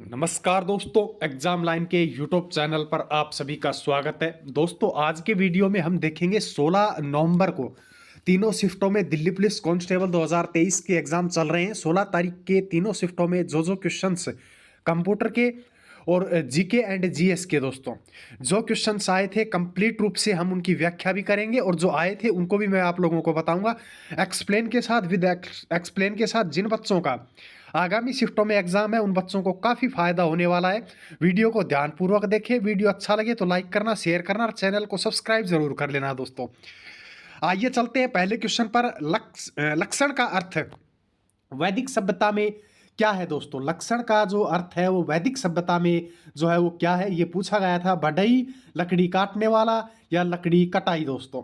नमस्कार दोस्तों, exam line के यूट्यूब चैनल पर आप सभी का स्वागत है। दोस्तों, आज के वीडियो में हम देखेंगे 16 नवंबर को तीनों शिफ्टों में दिल्ली पुलिस कांस्टेबल 2023 के एग्जाम चल रहे हैं। 16 तारीख के तीनों शिफ्टों में जो क्वेश्चंस कंप्यूटर के और जीके एंड जीएस के दोस्तों जो क्वेश्चंस आए थे कंप्लीट रूप से हम उनकी व्याख्या भी करेंगे और जो आए थे उनको भी मैं आप लोगों को बताऊंगा एक्सप्लेन के साथ। विद एक्सप्लेन के साथ जिन बच्चों का आगामी शिफ्टों में एग्जाम है उन बच्चों को काफ़ी फायदा होने वाला है। वीडियो को ध्यानपूर्वक देखें। वीडियो अच्छा लगे तो लाइक करना, शेयर करना और चैनल को सब्सक्राइब जरूर कर लेना दोस्तों। आइए चलते हैं पहले क्वेश्चन पर। लक्षण का अर्थ वैदिक सभ्यता में क्या है दोस्तों? लक्षण का जो अर्थ है वो वैदिक सभ्यता में जो है वो क्या है, ये पूछा गया था। बढ़ई, लकड़ी काटने वाला या लकड़ी कटाई दोस्तों।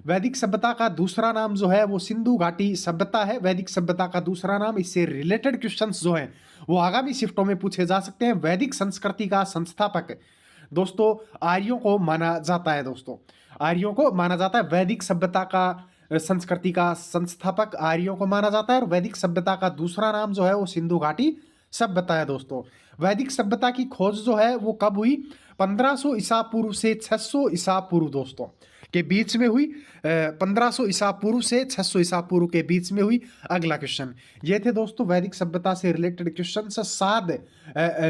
वैदिक सभ्यता का दूसरा नाम जो है वो सिंधु घाटी सभ्यता है। वैदिक सभ्यता का दूसरा नाम। इससे रिलेटेड क्वेश्चंस जो हैं वो आगामी शिफ्टों में पूछे जा सकते हैं। वैदिक संस्कृति का संस्थापक दोस्तों आर्यों को माना जाता है। दोस्तों आर्यों को माना जाता है। वैदिक सभ्यता का संस्कृति का संस्थापक आर्यों को माना जाता है और वैदिक सभ्यता का दूसरा नाम जो है वो सिंधु घाटी सभ्यता है। दोस्तों वैदिक सभ्यता की खोज जो है वो कब हुई? 1500 ईसा पूर्व से 600 ईसा पूर्व दोस्तों के बीच में हुई। 1500 ईसा पूर्व से 600 ईसा पूर्व के बीच में हुई। अगला क्वेश्चन ये थे दोस्तों वैदिक सभ्यता से रिलेटेड क्वेश्चन। साद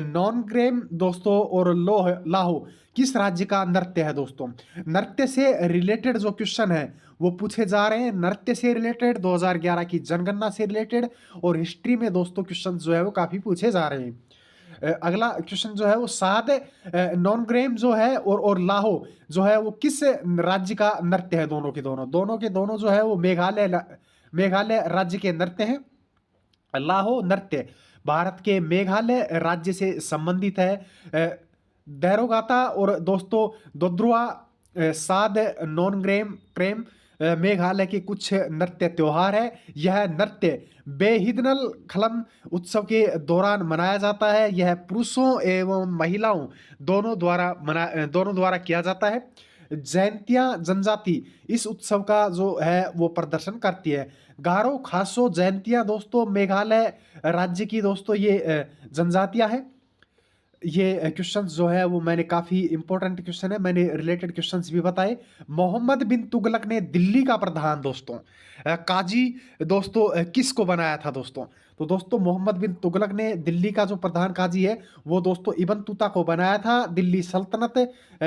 नॉन ग्रेम दोस्तों और लोह लाहो किस राज्य का नृत्य है दोस्तों? नृत्य से रिलेटेड जो क्वेश्चन है वो पूछे जा रहे हैं। नृत्य से रिलेटेड, 2011 की जनगणना से रिलेटेड और हिस्ट्री में दोस्तों क्वेश्चन जो है वो काफी पूछे जा रहे हैं। अगला क्वेश्चन जो है वो साद नॉन ग्रेम जो है और लाहो जो है वो किस राज्य का नृत्य है? दोनों के दोनों जो है वो मेघालय राज्य के नृत्य हैं। लाहो नृत्य भारत के मेघालय राज्य से संबंधित है। दैरोगाता और दोस्तों दोद्रुआ साद नॉन ग्रेम क्रेम मेघालय के कुछ नृत्य त्योहार है। यह नृत्य बेहिदनल खलम उत्सव के दौरान मनाया जाता है। यह पुरुषों एवं महिलाओं दोनों द्वारा किया जाता है। जैंतिया जनजाति इस उत्सव का जो है वो प्रदर्शन करती है। गारो खासो जैंतिया दोस्तों मेघालय राज्य की दोस्तों ये जनजातियां हैं। ये क्वेश्चंस जो है वो मैंने काफी इंपॉर्टेंट क्वेश्चन है, मैंने रिलेटेड क्वेश्चंस भी बताए। मोहम्मद बिन तुगलक ने दिल्ली का प्रधान दोस्तों काजी दोस्तों किसको बनाया था दोस्तों? तो दोस्तों मोहम्मद बिन तुगलक ने दिल्ली का जो प्रधान काजी है वो दोस्तों इब्न तुता को बनाया था। दिल्ली सल्तनत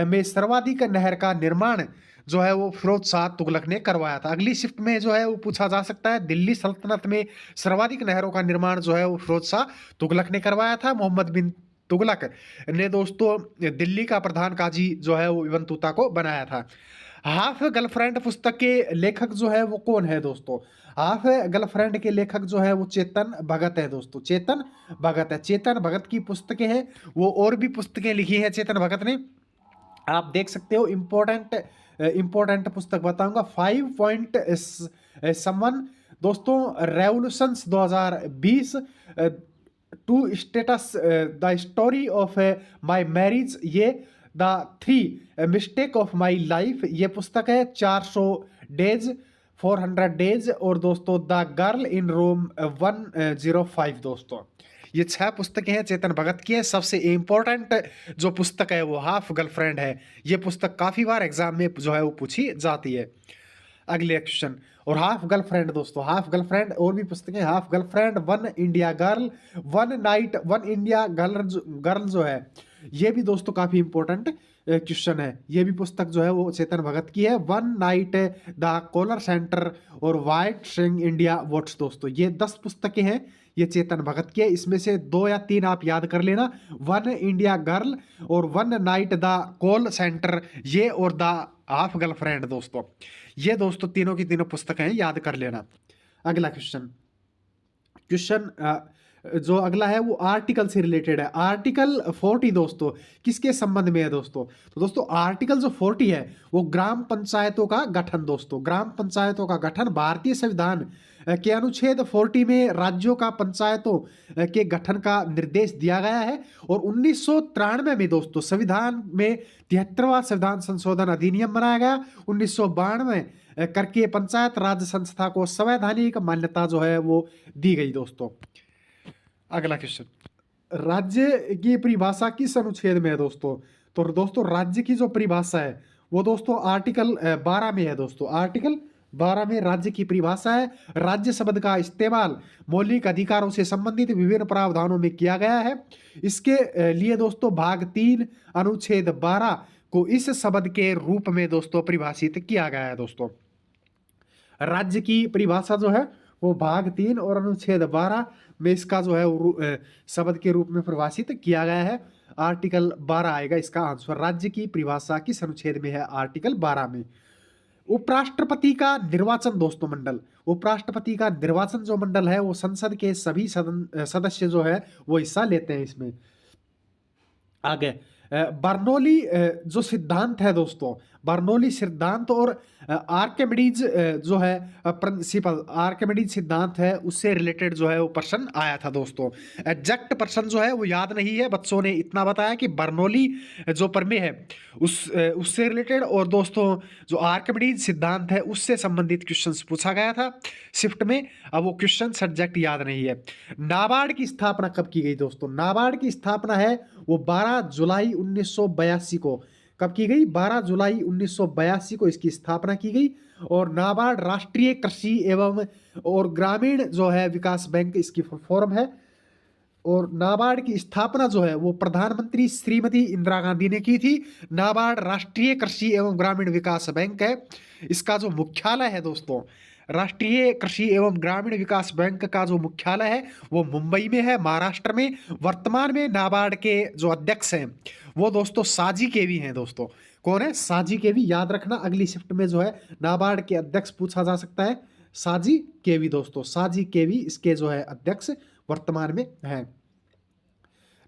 में सर्वाधिक नहर का निर्माण जो है वो फिरोज शाह तुगलक ने करवाया था। अगली शिफ्ट में जो है वो पूछा जा सकता है दिल्ली सल्तनत में सर्वाधिक नहरों का निर्माण जो है वो फिरोज शाह तुगलक ने करवाया था। मोहम्मद बिन तुगलक ने दोस्तों दिल्ली का प्रधान काजी जो है वो इब्न तुता को बनाया था। हाफ गर्लफ्रेंड पुस्तक के लेखक जो है वो कौन है दोस्तों? हाफ गर्लफ्रेंड के लेखक जो है वो चेतन भगत है दोस्तों। चेतन भगत है। चेतन भगत की पुस्तकें हैं वो, और भी पुस्तकें लिखी हैं चेतन भगत ने, आप देख सकते हो। इंपॉर्टेंट पुस्तक बताऊंगा 5 पॉइंट समवन दोस्तों, revolutions 2020, two states, the story of my marriage, ये the 3 mistake of my life, ये पुस्तक है। 400 डेज, 400 डेज और दोस्तों द गर्ल इन रोम 105 दोस्तों। ये 6 पुस्तकें हैं चेतन भगत की है। सबसे इंपॉर्टेंट जो पुस्तक है वो हाफ गर्लफ्रेंड है। ये पुस्तक काफी बार एग्जाम में जो है वो पूछी जाती है। अगले क्वेश्चन, और हाफ गर्लफ्रेंड दोस्तों, हाफ गर्लफ्रेंड और भी पुस्तकें, half girlfriend, one India girl, one night, one India girl जो है ये भी दोस्तों काफी इंपॉर्टेंट क्वेश्चन है। ये भी पुस्तक जो है वो चेतन भगत की है। One night, the caller centre और वाइट स्ट्रिंग इंडिया वोट्स दोस्तों, ये 10 पुस्तकें हैं, ये चेतन भगत की है। इसमें से 2 या 3 आप याद कर लेना, वन इंडिया गर्ल और one night the call centre, ये और द हाफ गर्लफ्रेंड दोस्तों, ये दोस्तों तीनों की तीनों पुस्तकें हैं, याद कर लेना। अगला क्वेश्चन जो अगला है वो आर्टिकल से रिलेटेड है। आर्टिकल 40 दोस्तों किसके संबंध में है दोस्तों? तो दोस्तों आर्टिकल जो 40 है वो ग्राम पंचायतों का गठन दोस्तों, ग्राम पंचायतों का गठन। भारतीय संविधान के अनुच्छेद 40 में राज्यों का पंचायतों के गठन का निर्देश दिया गया है। और 1993 में दोस्तों संविधान में 73वां संविधान संशोधन अधिनियम बनाया गया। 1992 करके पंचायत राज संस्था को संवैधानिक मान्यता जो है वो दी गई दोस्तों। अगला क्वेश्चन, राज्य की परिभाषा किस अनुच्छेद में है दोस्तों? तो दोस्तों राज्य की जो परिभाषा है वो दोस्तों आर्टिकल 12 में है दोस्तों। आर्टिकल 12 में राज्य की परिभाषा है। राज्य शब्द का इस्तेमाल मौलिक अधिकारों से संबंधित विभिन्न प्रावधानों में किया गया है। इसके लिए दोस्तों भाग 3 अनुच्छेद 12 को इस शब्द के रूप में दोस्तों परिभाषित किया गया है दोस्तों। राज्य की परिभाषा जो है वो भाग 3 और अनुच्छेद 12 में इसका जो है शब्द के रूप में परिभाषित किया गया है। आर्टिकल 12 आएगा इसका आंसर। राज्य की परिभाषा किस अनुच्छेद में है? आर्टिकल 12 में। उपराष्ट्रपति का निर्वाचन दोस्तों मंडल, उपराष्ट्रपति का निर्वाचन जो मंडल है वो संसद के सभी सदस्य जो है वो हिस्सा लेते हैं इसमें। आगे बर्नौली जो सिद्धांत है दोस्तों, बर्नौली सिद्धांत और आर्किमिडीज जो है प्रिंसिपल, आर्किमिडीज सिद्धांत है उससे रिलेटेड जो है वो प्रश्न आया था दोस्तों। एग्जैक्ट प्रश्न जो है वो याद नहीं है, बच्चों ने इतना बताया कि बर्नौली जो प्रमेय है उससे रिलेटेड और दोस्तों जो आर्किमिडीज सिद्धांत है उससे संबंधित क्वेश्चंस पूछा गया था शिफ्ट में। अब वो क्वेश्चन सब्जेक्ट याद नहीं है। नाबार्ड की स्थापना कब की गई दोस्तों? नाबार्ड की स्थापना है वो 12 जुलाई 1982 को। कब की गई? 12 जुलाई 1982 को इसकी स्थापना की गई। और नाबार्ड राष्ट्रीय कृषि एवं और ग्रामीण जो है विकास बैंक इसकी फॉर्म है। और नाबार्ड की स्थापना जो है वो प्रधानमंत्री श्रीमती इंदिरा गांधी ने की थी। नाबार्ड राष्ट्रीय कृषि एवं ग्रामीण विकास बैंक है। इसका जो मुख्यालय है दोस्तों, राष्ट्रीय कृषि एवं ग्रामीण विकास बैंक का जो मुख्यालय है वो मुंबई में है, महाराष्ट्र में। वर्तमान में नाबार्ड के जो अध्यक्ष हैं वो दोस्तों साजी केवी हैं दोस्तों। कौन है? साजी केवी। याद रखना अगली शिफ्ट में जो है नाबार्ड के अध्यक्ष पूछा जा सकता है, साजी केवी दोस्तों। साजी केवी इसके जो है अध्यक्ष वर्तमान में है।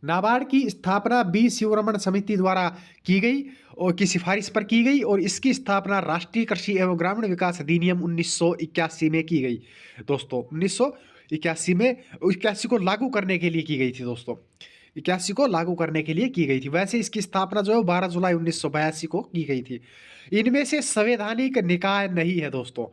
नाबार्ड की स्थापना बी शिवरमण समिति द्वारा की गई और की सिफारिश पर की गई और इसकी स्थापना राष्ट्रीय कृषि एवं ग्रामीण विकास अधिनियम 1981 में की गई दोस्तों। 1981 में 81 को लागू करने के लिए की गई थी दोस्तों। 81 को लागू करने के लिए की गई थी। वैसे इसकी स्थापना जो है 12 जुलाई 1982 को की गई थी। इनमें से संवैधानिक निकाय नहीं है दोस्तों।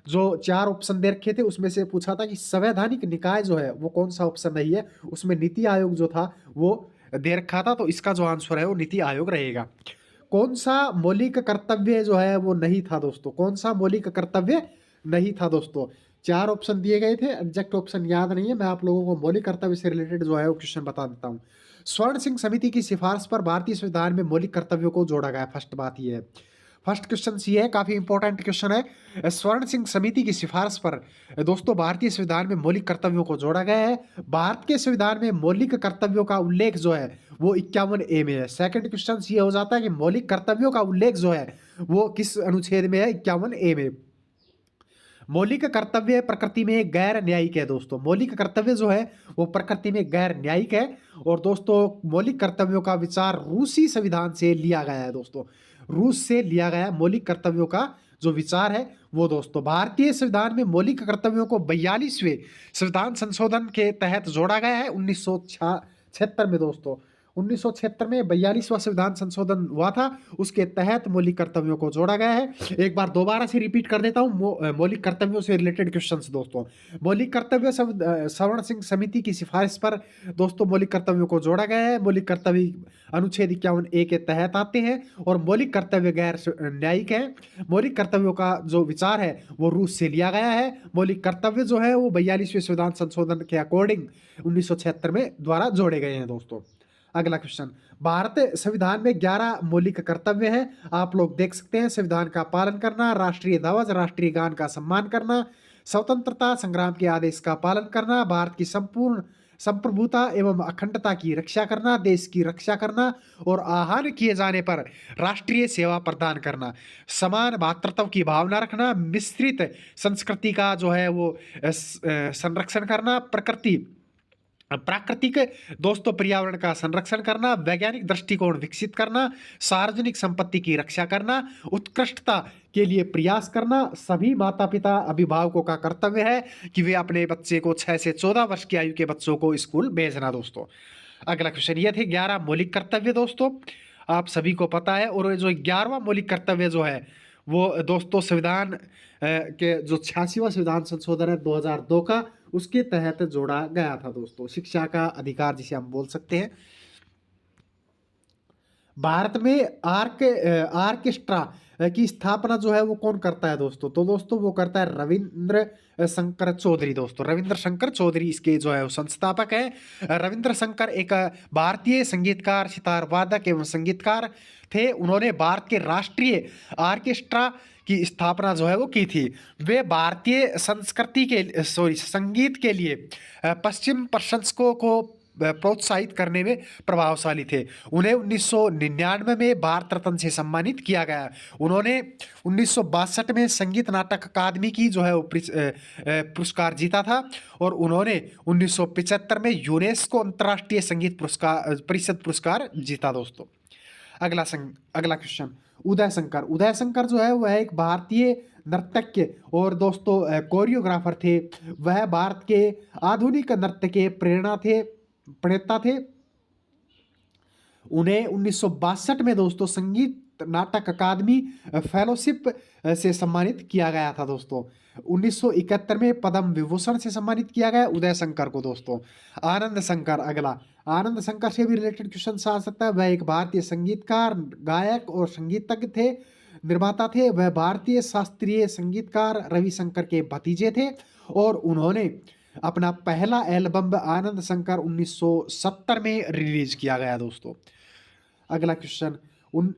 जो 4 ऑप्शन दे रखे थे उसमें से पूछा था कि संवैधानिक निकाय जो है वो कौन सा ऑप्शन नहीं है। उसमें नीति आयोग जो था वो दे रखा था, तो इसका जो आंसर है वो नीति आयोग रहेगा। कौन सा मौलिक कर्तव्य जो है वो नहीं था दोस्तों? कौन सा मौलिक कर्तव्य नहीं था दोस्तों? 4 ऑप्शन दिए गए थे, एग्जैक्ट ऑप्शन याद नहीं है। मैं आप लोगों को मौलिक कर्तव्य से रिलेटेड जो है वो क्वेश्चन बता देता हूँ। स्वर्ण सिंह समिति की सिफारिश पर भारतीय संविधान में मौलिक कर्तव्यों को जोड़ा गया। फर्स्ट बात ये है, फर्स्ट क्वेश्चन ये है, काफी इंपॉर्टेंट क्वेश्चन है। स्वर्ण सिंह समिति की सिफारिश पर दोस्तों भारतीय संविधान में मौलिक कर्तव्यों को जोड़ा गया है। भारत के संविधान में मौलिक कर्तव्यों का उल्लेख जो है वो 51A में है। सेकंड क्वेश्चन ये हो जाता है कि मौलिक कर्तव्यों का उल्लेख जो है वो किस अनुच्छेद में है? 51A में। मौलिक कर्तव्य प्रकृति में गैर न्यायिक है दोस्तों। मौलिक कर्तव्य जो है वो प्रकृति में गैर न्यायिक है। और दोस्तों मौलिक कर्तव्यों का विचार रूसी संविधान से लिया गया है दोस्तों। रूस से लिया गया मौलिक कर्तव्यों का जो विचार है वो दोस्तों। भारतीय संविधान में मौलिक कर्तव्यों को 42वें संविधान संशोधन के तहत जोड़ा गया है 1976 में दोस्तों। 1976 में 42वां संविधान संशोधन हुआ था, उसके तहत मौलिक कर्तव्यों को जोड़ा गया है। एक बार दोबारा से रिपीट कर देता हूँ मौलिक कर्तव्यों से रिलेटेड क्वेश्चंस दोस्तों। मौलिक कर्तव्य स्वर्ण सिंह समिति की सिफारिश पर दोस्तों मौलिक कर्तव्यों को जोड़ा गया है। मौलिक कर्तव्य अनुच्छेद 51A के तहत आते हैं और मौलिक कर्तव्य गैर न्यायिक है। मौलिक कर्तव्यों का जो विचार है वो रूस से लिया गया है। मौलिक कर्तव्य जो है वो 42वें संविधान संशोधन के अकॉर्डिंग 1976 में द्वारा जोड़े गए हैं दोस्तों। अगला क्वेश्चन, भारत संविधान में 11 मौलिक कर्तव्य हैं। आप लोग देख सकते हैं, संविधान का पालन करना, राष्ट्रीय ध्वज राष्ट्रीय गान का सम्मान करना, स्वतंत्रता संग्राम के आदेश का पालन करना, भारत की संपूर्ण संप्रभुता एवं अखंडता की रक्षा करना, देश की रक्षा करना और आह्वान किए जाने पर राष्ट्रीय सेवा प्रदान करना, समान भातृत्व की भावना रखना, मिश्रित संस्कृति का जो है वो संरक्षण करना, प्राकृतिक दोस्तों पर्यावरण का संरक्षण करना, वैज्ञानिक दृष्टिकोण विकसित करना, सार्वजनिक संपत्ति की रक्षा करना, उत्कृष्टता के लिए प्रयास करना। सभी माता पिता अभिभावकों का कर्तव्य है कि वे अपने बच्चे को 6 से 14 वर्ष की आयु के बच्चों को स्कूल भेजना दोस्तों। अगला क्वेश्चन ये थे 11 मौलिक कर्तव्य दोस्तों, आप सभी को पता है। और जो 11वां मौलिक कर्तव्य जो है वो दोस्तों संविधान के जो 86वां संविधान संशोधन है 2002 का, उसके तहत जोड़ा गया था दोस्तों। शिक्षा का अधिकार जिसे हम बोल सकते हैं। भारत में आर्केस्ट्रा की स्थापना जो है वो कौन करता है दोस्तों? तो दोस्तों वो करता है रविंद्र शंकर चौधरी दोस्तों। रविंद्र शंकर चौधरी इसके जो है वो संस्थापक है। रविंद्र शंकर एक भारतीय संगीतकार, सितार वादक एवं संगीतकार थे। उन्होंने भारत के राष्ट्रीय आर्केस्ट्रा की स्थापना जो है वो की थी। वे भारतीय संस्कृति के संगीत के लिए पश्चिम प्रशंसकों को प्रोत्साहित करने में प्रभावशाली थे। उन्हें 1999 में भारत रत्न से सम्मानित किया गया। उन्होंने 1962 में संगीत नाटक अकादमी की जो है वो पुरस्कार जीता था। और उन्होंने 1975 में यूनेस्को अंतर्राष्ट्रीय संगीत परिषद पुरस्कार जीता दोस्तों। अगला क्वेश्चन, उदय शंकर। उदय शंकर जो है वह एक भारतीय नर्तज्ञ और दोस्तों कोरियोग्राफर थे। वह भारत के आधुनिक नृत्य के प्रणेता थे। उन्हें 1962 में दोस्तों संगीत नाटक अकादमी फेलोशिप से सम्मानित किया गया था दोस्तों। 1971 में पद्म विभूषण से सम्मानित किया गया उदय शंकर को दोस्तों। आनंद शंकर, अगला आनंद शंकर से भी रिलेटेड क्वेश्चन आ सकता है। वह एक भारतीय संगीतकार, गायक और संगीतज्ञ थे, निर्माता थे। वह भारतीय शास्त्रीय संगीतकार रविशंकर के भतीजे थे और उन्होंने अपना पहला एल्बम आनंद शंकर 1970 में रिलीज किया गया दोस्तों। अगला क्वेश्चन,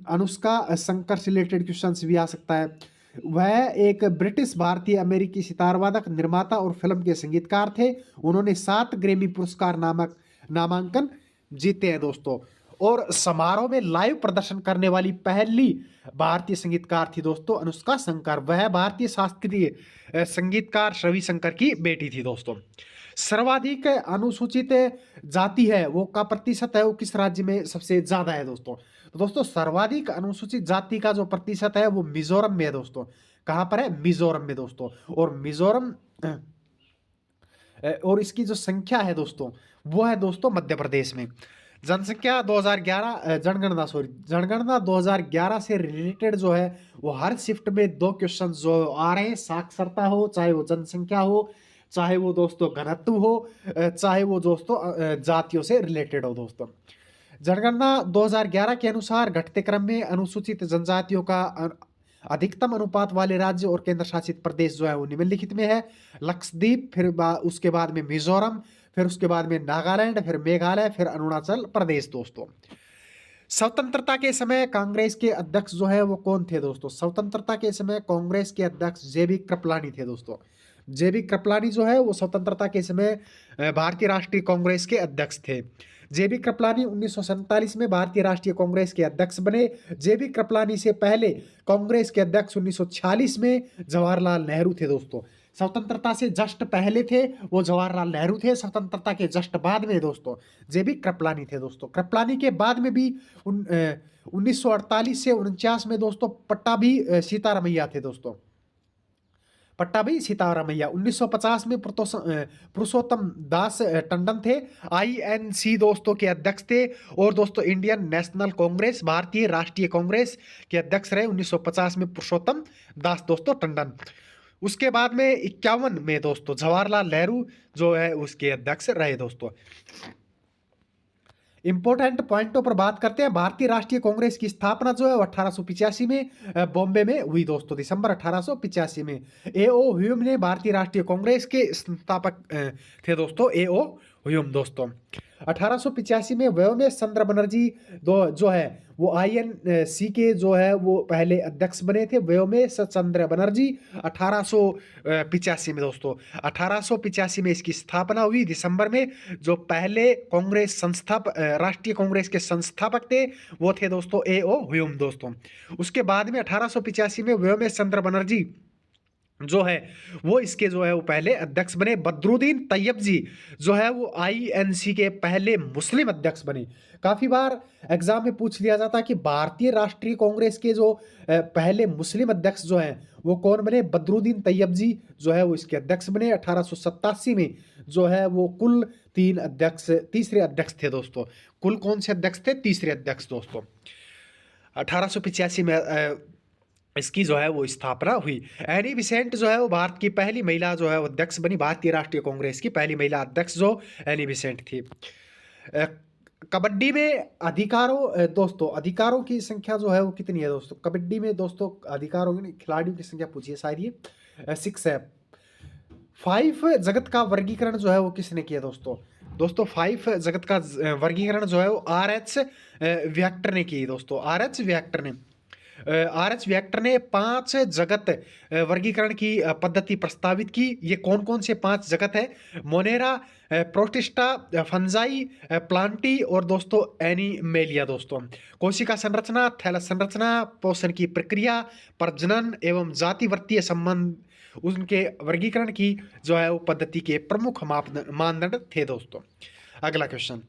अनुष्का शंकर से रिलेटेड क्वेश्चन भी आ सकता है। वह एक ब्रिटिश भारतीय अमेरिकी सितार वादक, निर्माता और फिल्म के संगीतकार थे। उन्होंने 7 ग्रैमी पुरस्कार नामांकन जीते हैं दोस्तों। और समारोह में लाइव प्रदर्शन करने वाली पहली भारतीय संगीतकार थी दोस्तों अनुष्का शंकर। वह भारतीय शास्त्रीय संगीतकार रविशंकर की बेटी थी दोस्तों। सर्वाधिक अनुसूचित जाति है वो का प्रतिशत है वो किस राज्य में सबसे ज्यादा है दोस्तों? तो दोस्तों सर्वाधिक अनुसूचित जाति का जो प्रतिशत है वो मिजोरम में है दोस्तों। कहां पर है? मिजोरम में दोस्तों। और मिजोरम और इसकी जो संख्या है दोस्तों वो है दोस्तों मध्य प्रदेश में। जनसंख्या 2011 जनगणना 2011 से रिलेटेड जो है वो हर शिफ्ट में 2 क्वेश्चन जो आ रहे हैं। साक्षरता हो, चाहे वो जनसंख्या हो, चाहे वो दोस्तों घनत्व हो, चाहे वो दोस्तों जातियों से रिलेटेड हो दोस्तों। जनगणना 2011 के अनुसार घटते क्रम में अनुसूचित जनजातियों का अधिकतम अनुपात वाले राज्य और केंद्र शासित प्रदेश जो है वो निम्नलिखित में है। लक्षद्वीप, फिर उसके बाद में मिजोरम, फिर उसके बाद में नागालैंड, फिर मेघालय, फिर अरुणाचल प्रदेश दोस्तों। स्वतंत्रता के समय कांग्रेस के अध्यक्ष जो है वो कौन थे दोस्तों? स्वतंत्रता के समय कांग्रेस के अध्यक्ष जेबी कृपलानी थे दोस्तों। जेबी कृपलानी जो है वो स्वतंत्रता के समय भारतीय राष्ट्रीय कांग्रेस के अध्यक्ष थे। जेबी कृपलानी 1947 में भारतीय राष्ट्रीय कांग्रेस के अध्यक्ष बने। जेबी कृपलानी से पहले कांग्रेस के अध्यक्ष 1946 में जवाहरलाल नेहरू थे दोस्तों। स्वतंत्रता से जस्ट पहले थे वो जवाहरलाल नेहरू थे। स्वतंत्रता के जस्ट बाद में दोस्तों जेबी कृपलानी थे दोस्तों। कृपलानी के बाद में भी 1948 से 49 में दोस्तों पट्टाभी सीतारामैया थे दोस्तों। पट्टाभी सीतारामैया 1950 में पुरुषोत्तम दास टंडन थे, आईएनसी दोस्तों के अध्यक्ष थे। और दोस्तों इंडियन नेशनल कांग्रेस, भारतीय राष्ट्रीय कांग्रेस के अध्यक्ष रहे 1950 में पुरुषोत्तम दास दोस्तों टंडन। उसके बाद में 51 में दोस्तों जवाहरलाल नेहरू जो है उसके अध्यक्ष रहे दोस्तों। इंपॉर्टेंट पॉइंटों पर बात करते हैं। भारतीय राष्ट्रीय कांग्रेस की स्थापना जो है 1885 में बॉम्बे में हुई दोस्तों, दिसंबर 1885 में। एओ ह्यूम ने भारतीय राष्ट्रीय कांग्रेस के संस्थापक थे दोस्तों। एओ ह्यूम दोस्तों 1885 में व्योमेश चंद्र बनर्जी जो है वो आईएनसी के जो है वो पहले अध्यक्ष बने थे। व्योमेश चंद्र बनर्जी 1885 में दोस्तों। 1885 में इसकी स्थापना हुई दिसंबर में। जो पहले कांग्रेस राष्ट्रीय कांग्रेस के संस्थापक थे वो थे दोस्तों एओ ह्यूम दोस्तों। उसके बाद में 1885 में व्योमेश चंद्र बनर्जी जो है वो इसके जो है वो पहले अध्यक्ष बने। बदरुद्दीन तैयब जो है वो आईएनसी के पहले मुस्लिम अध्यक्ष बने। काफी बार एग्जाम में पूछ लिया जाता है कि भारतीय राष्ट्रीय कांग्रेस के जो पहले मुस्लिम अध्यक्ष जो हैं वो कौन बने? बदरुद्दीन तैयब जो है वो इसके अध्यक्ष बने। 1887 में जो है वो कुल तीसरे अध्यक्ष थे दोस्तों। कुल कौन से अध्यक्ष थे? तीसरे अध्यक्ष दोस्तों। 1885 में इसकी जो है वो स्थापना हुई। एनी बेसेंट जो है वो भारत की पहली महिला जो है वो अध्यक्ष बनी, भारतीय राष्ट्रीय कांग्रेस की पहली महिला अध्यक्ष जो एनी बेसेंट थी। अ, कबड्डी में दोस्तों अधिकारों की संख्या जो है वो कितनी है दोस्तों? कबड्डी में दोस्तों अधिकारों की खिलाड़ियों की संख्या पूछी है शायद ये 6 है। 5 जगत का वर्गीकरण जो है वो किसने किया दोस्तों? दोस्तों 5 जगत का वर्गीकरण जो है वो आर.एच. व्याक्टर ने की दोस्तों। आर.एच. व्याक्टर ने आर.एच. व्याक्टर ने 5 जगत वर्गीकरण की पद्धति प्रस्तावित की। ये कौन कौन से 5 जगत है? मोनेरा, प्रोटिस्टा, फंजाई, प्लांटी और दोस्तों एनिमेलिया दोस्तों। कोशिका संरचना, थैलस संरचना, पोषण की प्रक्रिया, प्रजनन एवं जातिवर्तीय संबंध उनके वर्गीकरण की जो है वो पद्धति के प्रमुख मानदंड थे दोस्तों। अगला क्वेश्चन।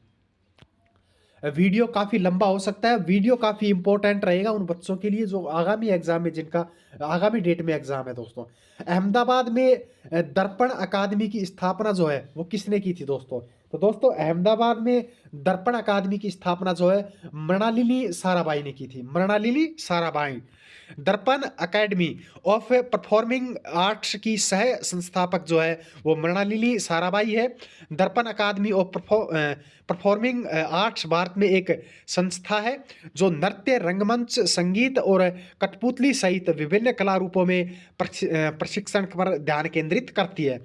वीडियो काफ़ी लंबा हो सकता है, वीडियो काफ़ी इंपॉर्टेंट रहेगा उन बच्चों के लिए जो आगामी एग्जाम में, जिनका आगामी डेट में एग्जाम है दोस्तों। अहमदाबाद में दर्पण अकादमी की स्थापना जो है वो किसने की थी दोस्तों? तो दोस्तों अहमदाबाद में दर्पण अकादमी की स्थापना जो है मृणालिनी साराभाई ने की थी। मृणालिनी साराभाई। दर्पण अकेडमी ऑफ परफॉर्मिंग आर्ट्स की सह संस्थापक जो है वो मृणालिनी साराभाई है। दर्पण अकादमी ऑफ परफॉर्मिंग आर्ट्स भारत में एक संस्था है जो नृत्य, रंगमंच, संगीत और कठपुतली सहित विभिन्न कला रूपों में प्रशिक्षण पर ध्यान केंद्रित करती है।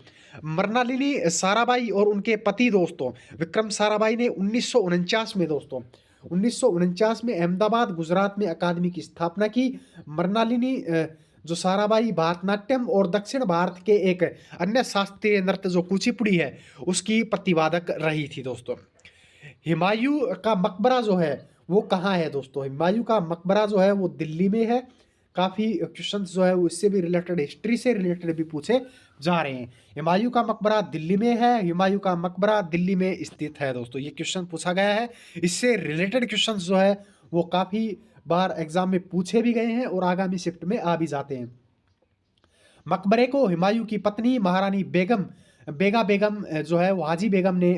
मृणालिनी साराभाई और उनके पति दोस्तों विक्रम साराभाई ने 1949 में दोस्तों 1949 में अहमदाबाद गुजरात में अकादमी की स्थापना की। मृणालिनी जो साराभाई भारतनाट्यम और दक्षिण भारत के एक अन्य शास्त्रीय नृत्य जो कुचिपुड़ी है उसकी प्रतिवादक रही थी दोस्तों। हुमायूं का मकबरा जो है वो कहाँ है दोस्तों? हुमायूं का मकबरा जो है वो दिल्ली में है। काफ़ी क्वेश्चंस जो है वो इससे भी रिलेटेड, हिस्ट्री से रिलेटेड भी पूछे जा रहे हैं। हुमायूं का मकबरा दिल्ली में है। हुमायूं का मकबरा दिल्ली में स्थित है दोस्तों। ये क्वेश्चन पूछा गया है। इससे रिलेटेड क्वेश्चंस जो है वो काफ़ी बार एग्जाम में पूछे भी गए हैं और आगामी शिफ्ट में आ भी जाते हैं। मकबरे को हुमायूं की पत्नी महारानी बेगा बेगम जो है वो हाजी बेगम ने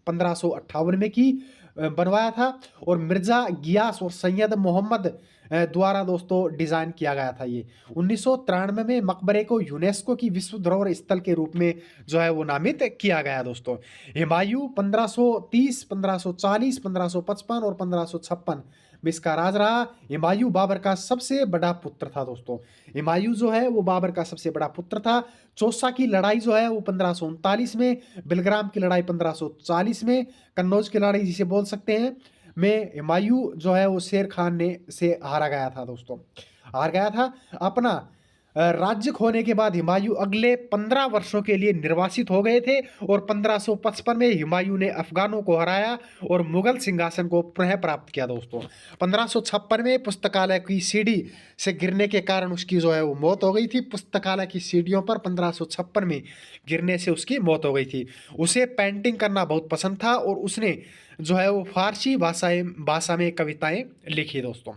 1558 में की बनवाया था और मिर्जा गियास और सैयद मोहम्मद द्वारा दोस्तों डिजाइन किया गया था। ये 1993 में मकबरे को यूनेस्को की विश्व धरोहर स्थल के रूप में जो है वो नामित किया गया दोस्तों। हुमायूं 1530, 1540, 1555 और 1556 में इसका राज रहा। हुमायूं बाबर का सबसे बड़ा पुत्र था दोस्तों। हुमायूं जो है वो बाबर का सबसे बड़ा पुत्र था। चौसा की लड़ाई जो है वो 1539 में, बिलग्राम की लड़ाई 1540 में, कन्नौज की लड़ाई जिसे बोल सकते हैं में हुमायूं जो है वो शेर खान ने से हारा गया था दोस्तों। हार गया था। अपना राज्य खोने के बाद हुमायूं अगले 15 वर्षों के लिए निर्वासित हो गए थे और 1555 में हुमायूं ने अफगानों को हराया और मुगल सिंहासन को पुनः प्राप्त किया दोस्तों। 1556 में पुस्तकालय की सीढ़ी से गिरने के कारण उसकी जो है वो मौत हो गई थी। पुस्तकालय की सीढ़ियों पर 1556 में गिरने से उसकी मौत हो गई थी। उसे पेंटिंग करना बहुत पसंद था और उसने जो है वो फारसी भाषा में कविताएं लिखी दोस्तों।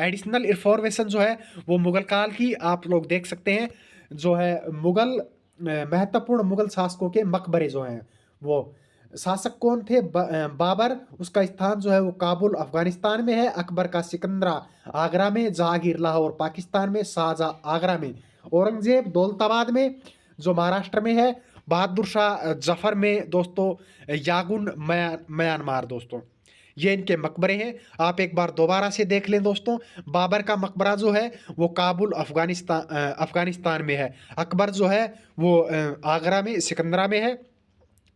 एडिशनल इंफॉर्मेशन जो है वो मुगल काल की आप लोग देख सकते हैं। जो है मुगल महत्वपूर्ण मुगल शासकों के मकबरे जो हैं वो शासक कौन थे? बाबर। उसका स्थान जो है वो काबुल अफगानिस्तान में है। अकबर का सिकंदरा आगरा में, जहांगीर लाहौर पाकिस्तान में, शाहजहां आगरा में, औरंगजेब दौलताबाद में जो महाराष्ट्र में है, बहादुर शाह जफर में दोस्तों, यागुन म्यांमार दोस्तों। ये इनके मकबरे हैं। आप एक बार दोबारा से देख लें दोस्तों। बाबर का मकबरा जो है वो काबुल अफगानिस्तान में है। अकबर जो है वो आगरा में सिकंदरा में है।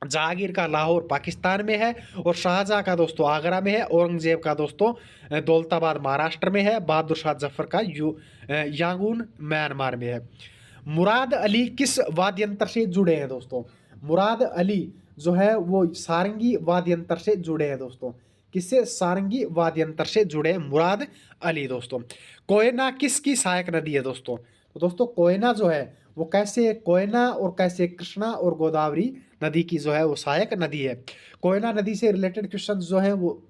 जहांगीर का लाहौर पाकिस्तान में है और शाहजहां का दोस्तों आगरा में है। औरंगजेब का दोस्तों दौलताबाद महाराष्ट्र में है। बहादुर शाह जफर का यांगून म्यांमार में है। मुराद अली किस वाद्य यंत्र से जुड़े हैं दोस्तों? मुराद अली जो है वो सारंगी वाद्य यंत्र से जुड़े हैं दोस्तों। किससे? सारंगी वाद्य यंत्र से जुड़े मुराद अली दोस्तों। कोयना किसकी सहायक नदी है दोस्तों? तो दोस्तों कोयना जो है वो कैसे, कोयना और कैसे कृष्णा और गोदावरी नदी की जो है वो सहायक नदी है। कोयना नदी से रिलेटेड क्वेश्चन जो है वो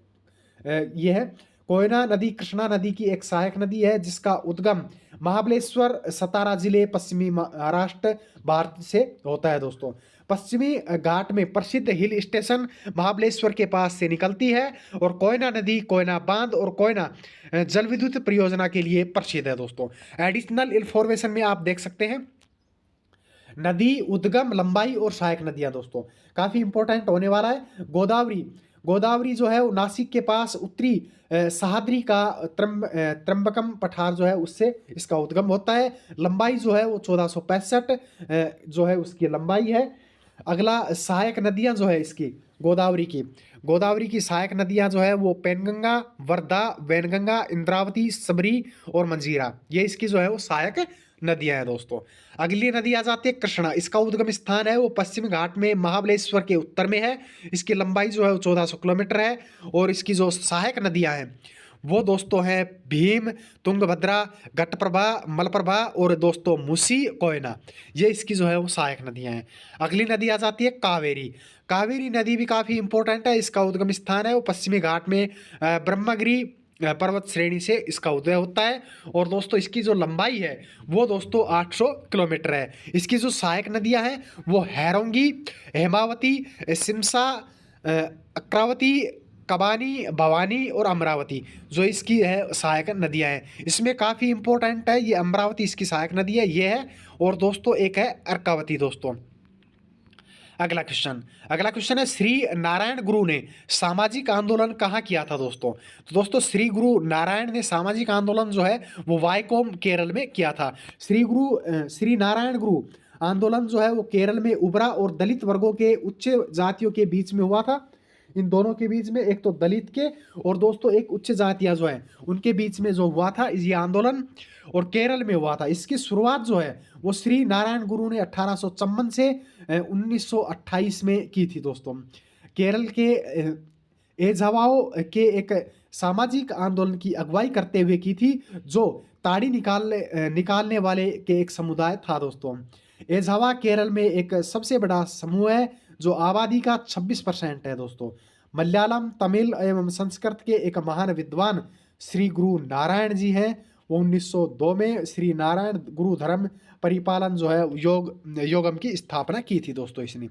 ये है। कोयना नदी कृष्णा नदी की एक सहायक नदी है जिसका उद्गम महाबलेश्वर सतारा जिले पश्चिमी महाराष्ट्र भारत से होता है दोस्तों। पश्चिमी घाट में प्रसिद्ध हिल स्टेशन महाबलेश्वर के पास से निकलती है और कोयना नदी कोयना बांध और कोयना जल विद्युत परियोजना के लिए प्रसिद्ध है दोस्तों। एडिशनल इंफॉर्मेशन में आप देख सकते हैं नदी उद्गम लंबाई और सहायक नदियां दोस्तों काफी इंपॉर्टेंट होने वाला है। गोदावरी गोदावरी जो है वो नासिक के पास उत्तरी सह्याद्री का त्र्यंबकम पठार जो है उससे इसका उद्गम होता है। लंबाई जो है वो 1465 जो है उसकी लंबाई है। अगला सहायक नदियां जो है इसकी गोदावरी की सहायक नदियां जो है वो पेनगंगा वर्धा वैनगंगा इंद्रावती सबरी और मंजीरा, ये इसकी जो है वो सहायक नदियां हैं दोस्तों। अगली नदी आ जाती है कृष्णा। इसका उद्गम स्थान है वो पश्चिम घाट में महाबलेश्वर के उत्तर में है। इसकी लंबाई जो है वो 1400 किलोमीटर है और इसकी जो सहायक नदियां हैं वो दोस्तों है भीम तुंगभद्रा घटप्रभा मलप्रभा और दोस्तों मुसी कोयना, ये इसकी जो है वो सहायक नदियां हैं। अगली नदी आ जाती है कावेरी नदी भी काफ़ी इंपॉर्टेंट है। इसका उद्गम स्थान है वो पश्चिमी घाट में ब्रह्मगिरी पर्वत श्रेणी से इसका उदय होता है और दोस्तों इसकी जो लंबाई है वो दोस्तों 800 किलोमीटर है। इसकी जो सहायक नदियां हैं वो हैरोंगी हेमावती सिमसा अक्रावती कबानी भवानी और अमरावती जो इसकी है सहायक नदियां हैं। इसमें काफ़ी इंपॉर्टेंट है ये अमरावती इसकी सहायक नदी है ये है और दोस्तों एक है अर्कावती दोस्तों। अगला क्वेश्चन है श्री नारायण गुरु ने सामाजिक आंदोलन कहाँ किया था दोस्तों। तो दोस्तों श्री गुरु नारायण ने सामाजिक आंदोलन जो है वो वाइकोम केरल में किया था। श्री नारायण गुरु आंदोलन जो है वो केरल में उभरा और दलित वर्गों के उच्च जातियों के बीच में हुआ था। इन दोनों के बीच में एक तो दलित के और दोस्तों एक उच्च जातियां जो है उनके बीच में जो हुआ था ये आंदोलन और केरल में हुआ था। इसकी शुरुआत जो है वो श्री नारायण गुरु ने 1854 से 1928 में की थी दोस्तों। केरल के एझावाओ के एक सामाजिक आंदोलन की अगुवाई करते हुए की थी जो ताड़ी निकालने वाले के एक समुदाय था दोस्तों। एझावा केरल में एक सबसे बड़ा समूह है जो आबादी का 26% है दोस्तों। मलयालम तमिल एवं संस्कृत के एक महान विद्वान श्री गुरु नारायण जी हैं। वो 1902 में श्री नारायण गुरु धर्म परिपालन जो है योगम की स्थापना की थी दोस्तों इसने।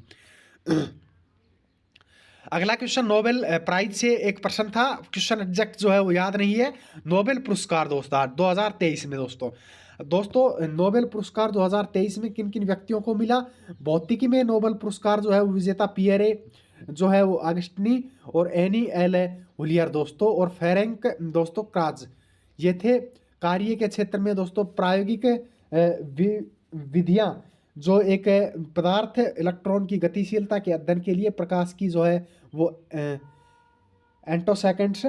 अगला क्वेश्चन नोबेल प्राइज से एक प्रश्न था, क्वेश्चन एग्जैक्ट जो है वो याद नहीं है। नोबेल पुरस्कार दोस्तों 2023 में दोस्तों नोबेल पुरस्कार 2023 में किन किन व्यक्तियों को मिला। भौतिकी में नोबेल पुरस्कार जो है वो विजेता पियरे जो है वो अगस्टिनी और एनी एल हुलियर दोस्तों और फेरेंक दोस्तों क्राज, ये थे। कार्य के क्षेत्र में दोस्तों प्रायोगिक विधियां जो एक पदार्थ इलेक्ट्रॉन की गतिशीलता के अध्ययन के लिए प्रकाश की जो है वो एंटोसेकेंड्स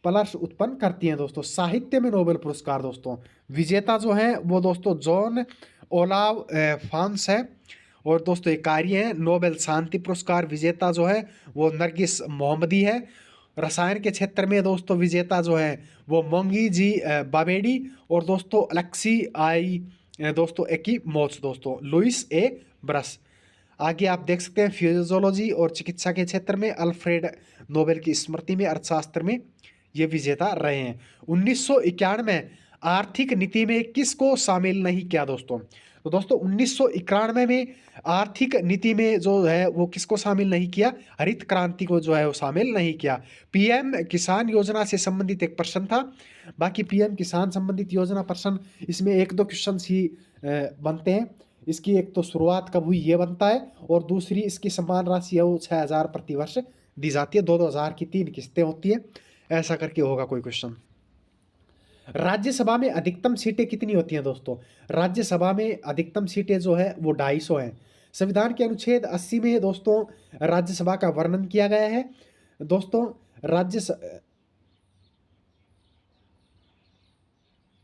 पल्स उत्पन्न करती हैं दोस्तों। साहित्य में नोबेल पुरस्कार दोस्तों विजेता जो है वो दोस्तों जॉन ओलाव फांस है और दोस्तों एक कार्य है। नोबेल शांति पुरस्कार विजेता जो है वो नरगिस मोहम्मदी है। रसायन के क्षेत्र में दोस्तों विजेता जो है वो मोंगी जी बाबेडी और दोस्तों अलेक्सी आई दोस्तों एकीमोस दोस्तों लुइस ए ब्रस। आगे आप देख सकते हैं फिजियोलॉजी और चिकित्सा के क्षेत्र में अल्फ्रेड नोबेल की स्मृति में अर्थशास्त्र में ये विजेता रहे हैं। 1991 में आर्थिक नीति में किसको शामिल नहीं किया दोस्तों। तो दोस्तों 1991 में आर्थिक नीति में जो है वो किसको शामिल नहीं किया, हरित क्रांति को जो है वो शामिल नहीं किया। पीएम किसान योजना से संबंधित एक प्रश्न था। बाकी पीएम किसान संबंधित योजना प्रश्न इसमें एक दो क्वेश्चन ही बनते हैं। इसकी एक तो शुरुआत कब हुई ये बनता है और दूसरी इसकी समान राशि है वो 6000 प्रति वर्ष दी जाती है। 2-2 हज़ार की 3 किस्तें होती है, ऐसा करके होगा कोई क्वेश्चन। राज्यसभा में अधिकतम सीटें कितनी होती हैं दोस्तों। राज्यसभा में अधिकतम सीटें जो है वो 250 हैं। संविधान के अनुच्छेद 80 में दोस्तों राज्यसभा का वर्णन किया गया है दोस्तों।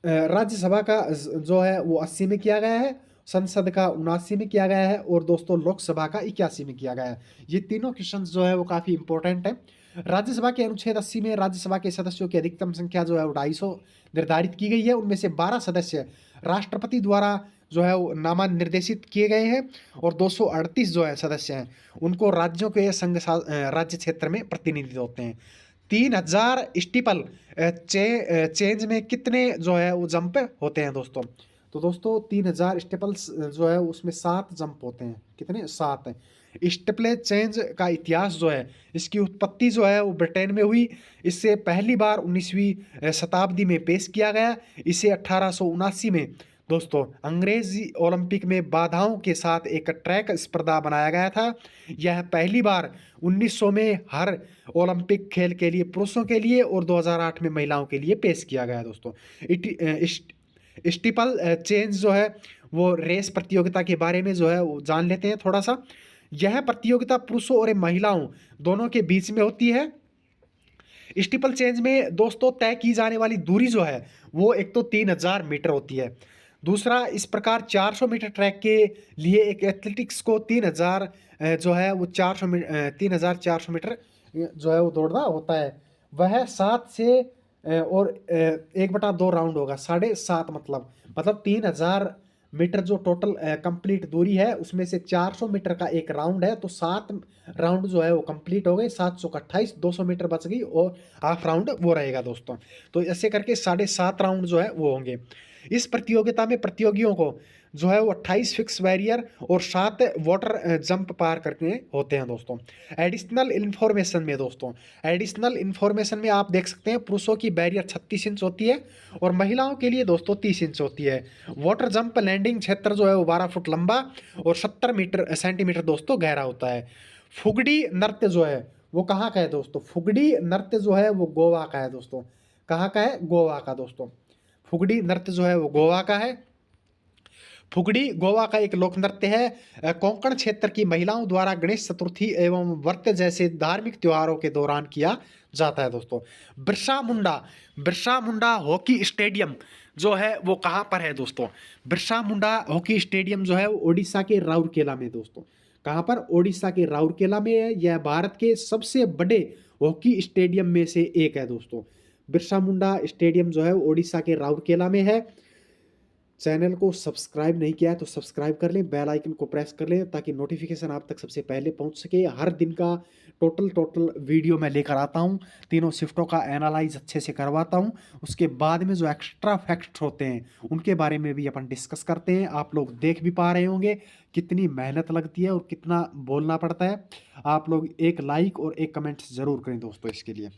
राज्यसभा का जो है वो 80 में किया गया है, संसद का 79 में किया गया है और दोस्तों लोकसभा का 81 में किया गया है। ये तीनों क्वेश्चन जो है वो काफ़ी इंपॉर्टेंट है। राज्यसभा के अनुच्छेद 80 में राज्यसभा के सदस्यों की अधिकतम संख्या जो है वो 250 निर्धारित की गई है। उनमें से 12 सदस्य राष्ट्रपति द्वारा जो है वो नामनिर्देशित किए गए हैं और 238 जो है सदस्य हैं उनको राज्यों के संघ राज्य क्षेत्र में प्रतिनिधित्व होते हैं। 3000 स्टीपल चेंज में कितने जो है वो जंप होते हैं दोस्तों? तो दोस्तों 3000 स्टेपल्स जो है उसमें 7 जंप होते हैं। कितने? 7 हैं। स्टेपल चेंज का इतिहास जो है, इसकी उत्पत्ति जो है वो ब्रिटेन में हुई। इससे पहली बार 19वीं शताब्दी में पेश किया गया। इसे 1879 में दोस्तों अंग्रेजी ओलंपिक में बाधाओं के साथ एक ट्रैक स्पर्धा बनाया गया था। यह पहली बार 1900 में हर ओलंपिक खेल के लिए पुरुषों के लिए और 2008 में महिलाओं के लिए पेश किया गया दोस्तों। स्टीपल चेंज जो है वो रेस प्रतियोगिता के बारे में जो है वो जान लेते हैं थोड़ा सा। यह प्रतियोगिता पुरुषों और महिलाओं दोनों के बीच में होती है। स्टीपल चेंज में दोस्तों तय की जाने वाली दूरी जो है वो एक तो 3000 मीटर होती है। दूसरा, इस प्रकार 400 मीटर ट्रैक के लिए एक एथलेटिक्स को 3000 जो है वो 3400 मीटर जो है वो दौड़ना होता है। वह 7 से और 1/2 राउंड होगा। 7.5 मतलब 3000 मीटर जो टोटल कंप्लीट दूरी है उसमें से 400 मीटर का एक राउंड है, तो 7 राउंड जो है वो कंप्लीट हो गए। 700 का 28, 200 मीटर बच गई और हाफ राउंड वो रहेगा दोस्तों। तो ऐसे करके 7.5 राउंड जो है वो होंगे। इस प्रतियोगिता में प्रतियोगियों को जो है वो 28 फिक्स बैरियर और 7 वाटर जंप पार करने होते हैं दोस्तों। एडिशनल इन्फॉर्मेशन में आप देख सकते हैं पुरुषों की बैरियर 36 इंच होती है और महिलाओं के लिए दोस्तों 30 इंच होती है। वाटर जंप लैंडिंग क्षेत्र जो है वो 12 फुट लंबा और 70 सेंटीमीटर दोस्तों गहरा होता है। फुगड़ी नृत्य जो है वो कहाँ का है दोस्तों? फुगड़ी नृत्य जो है वो गोवा का है दोस्तों। कहाँ का है? गोवा का दोस्तों। फुगड़ी नृत्य जो है वो गोवा का है। फुगड़ी गोवा का एक लोक नृत्य है। कोंकण क्षेत्र की महिलाओं द्वारा गणेश चतुर्थी एवं व्रत जैसे धार्मिक त्योहारों के दौरान किया जाता है दोस्तों। बिरसा मुंडा हॉकी स्टेडियम जो है वो कहाँ पर है दोस्तों? बिरसा मुंडा हॉकी स्टेडियम जो है वो ओडिशा के राउरकेला में दोस्तों। कहाँ पर? ओडिशा के राउरकेला में है। यह भारत के सबसे बड़े हॉकी स्टेडियम में से एक है दोस्तों। बिरसा मुंडा स्टेडियम जो है ओडिशा के राउरकेला में है। चैनल को सब्सक्राइब नहीं किया है तो सब्सक्राइब कर लें, बेल आइकन को प्रेस कर लें ताकि नोटिफिकेशन आप तक सबसे पहले पहुंच सके। हर दिन का टोटल वीडियो मैं लेकर आता हूं। तीनों शिफ्टों का एनालाइज अच्छे से करवाता हूं। उसके बाद में जो एक्स्ट्रा फैक्ट्स होते हैं उनके बारे में भी अपन डिस्कस करते हैं। आप लोग देख भी पा रहे होंगे कितनी मेहनत लगती है और कितना बोलना पड़ता है। आप लोग एक लाइक और एक कमेंट ज़रूर करें दोस्तों इसके लिए।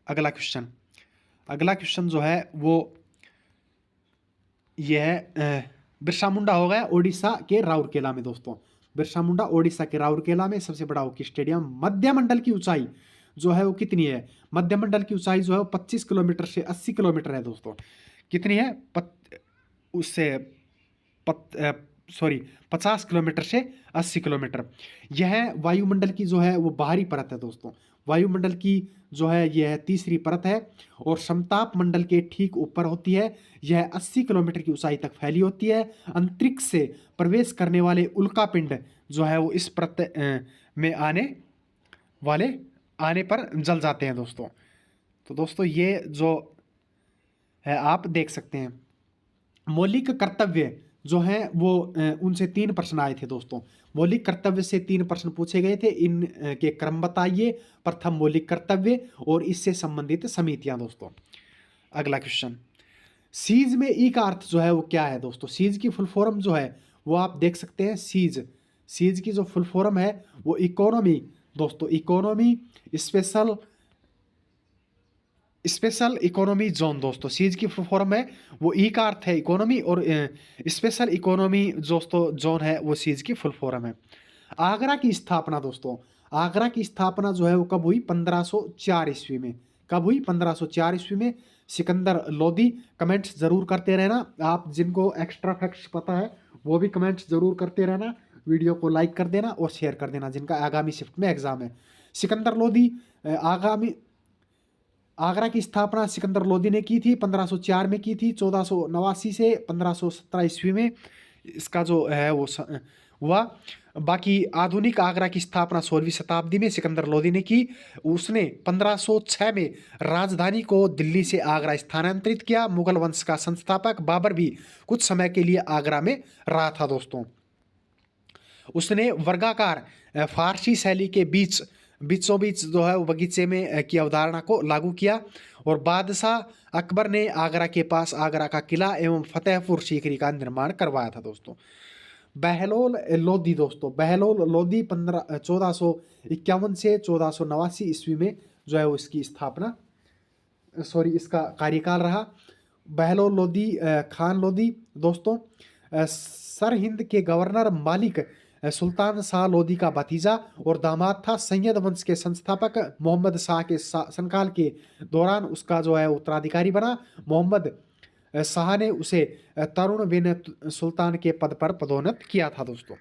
अगला क्वेश्चन जो है वो यह बिरसा मुंडा हो गया ओडिशा के राउरकेला में दोस्तों। बिरसा मुंडा ओडिशा के राउरकेला में सबसे बड़ा हॉकी स्टेडियम। मध्यमंडल की ऊंचाई जो है वो कितनी है? मध्यमंडल की ऊंचाई जो है वो 25 किलोमीटर से 80 किलोमीटर है दोस्तों। कितनी है? उससे 50 किलोमीटर से 80 किलोमीटर। यह वायुमंडल की जो है वो बाहरी परत है दोस्तों। वायुमंडल की जो है यह तीसरी परत है और समताप मंडल के ठीक ऊपर होती है। यह 80 किलोमीटर की ऊंचाई तक फैली होती है। अंतरिक्ष से प्रवेश करने वाले उल्कापिंड जो है वो इस परत में आने पर जल जाते हैं दोस्तों। तो दोस्तों ये जो है आप देख सकते हैं। मौलिक कर्तव्य जो है वो उनसे 3 प्रश्न आए थे दोस्तों। मौलिक कर्तव्य से 3 प्रश्न पूछे गए थे। इन के क्रम बताइए। प्रथम मौलिक कर्तव्य और इससे संबंधित समितियां दोस्तों। अगला क्वेश्चन, सीज में ई का अर्थ जो है वो क्या है दोस्तों? सीज की फुल फॉर्म जो है वो आप देख सकते हैं। सीज की जो फुल फॉर्म है वो इकोनॉमी दोस्तों। इकोनॉमी स्पेशल इकोनॉमी जोन दोस्तों। सीज की फुल फॉर्म है वो ई का अर्थ है इकोनॉमी और स्पेशल इकोनॉमी दोस्तों जोन है वो सीज की फुल फॉर्म है। आगरा की स्थापना दोस्तों। आगरा की स्थापना जो है वो कब हुई? 1504 ईस्वी में। कब हुई? 1504 ईस्वी में। सिकंदर लोदी। कमेंट्स जरूर करते रहना। आप जिनको एक्स्ट्रा फैक्ट्स पता है वो भी कमेंट्स जरूर करते रहना। वीडियो को लाइक कर देना और शेयर कर देना जिनका आगामी शिफ्ट में एग्जाम है। सिकंदर लोदी आगरा की स्थापना सिकंदर लोदी ने की थी। 1504 में की थी। 1489 से 1517 ईस्वी में इसका जो है वो हुआ। बाकी आधुनिक आगरा की स्थापना 16वीं शताब्दी में सिकंदर लोदी ने की। उसने 1506 में राजधानी को दिल्ली से आगरा स्थानांतरित किया। मुगल वंश का संस्थापक बाबर भी कुछ समय के लिए आगरा में रहा था दोस्तों। उसने वर्गाकार फारसी शैली के बीच बीचों बीच जो है वो बगीचे में की अवधारणा को लागू किया। और बादशाह अकबर ने आगरा के पास आगरा का किला एवं फतेहपुर सीकरी का निर्माण करवाया था दोस्तों। बहलोल लोदी दोस्तों, बहलोल लोदी 1451 से 1489 ईस्वी में जो है वो इसकी स्थापना, इसका कार्यकाल रहा। बहलोल लोदी खान लोदी दोस्तों सर हिंद के गवर्नर मालिक सुल्तान शाह लोदी का भतीजा और दामाद था। सैयद वंश के संस्थापक मोहम्मद शाह के शासनकाल के दौरान उसका जो है उत्तराधिकारी बना। मोहम्मद शाह ने उसे तरुण बिन सुल्तान के पद पर पदोन्नत किया था दोस्तों।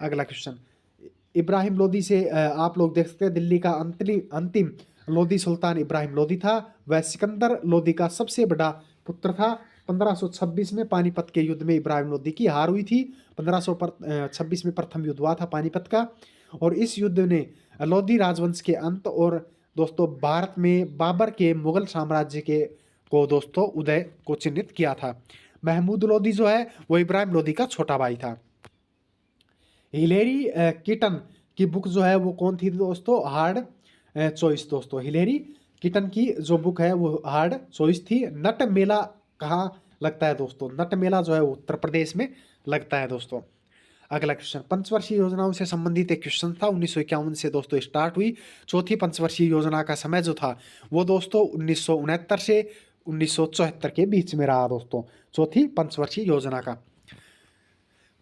अगला क्वेश्चन, इब्राहिम लोदी से आप लोग देख सकते हैं दिल्ली का अंतिम लोदी सुल्तान इब्राहिम लोदी था। वह सिकंदर लोदी का सबसे बड़ा पुत्र था। 1526 में पानीपत के युद्ध में इब्राहिम लोदी की हार हुई थी। 1526 में प्रथम युद्ध हुआ था पानीपत का, और इस युद्ध ने लोदी राजवंश के अंत और दोस्तों भारत में बाबर के मुगल साम्राज्य के को दोस्तों उदय को चिन्हित किया था। महमूद लोदी जो है वो इब्राहिम लोदी का छोटा भाई था। हिलेरी किटन की बुक जो है वो कौन थी दोस्तों? हार्ड चॉइस दोस्तों। हिलेरी किटन की जो बुक है वो हार्ड चॉइस थी। नट मेला कहाँ लगता है दोस्तों? नट मेला जो है उत्तर प्रदेश में लगता है दोस्तों। अगला क्वेश्चन, पंचवर्षीय योजनाओं से संबंधित एक क्वेश्चन था। 1951 से दोस्तों स्टार्ट हुई। चौथी पंचवर्षीय योजना का समय जो था वो दोस्तों 1969 से 1974 के बीच में रहा दोस्तों। चौथी पंचवर्षीय योजना का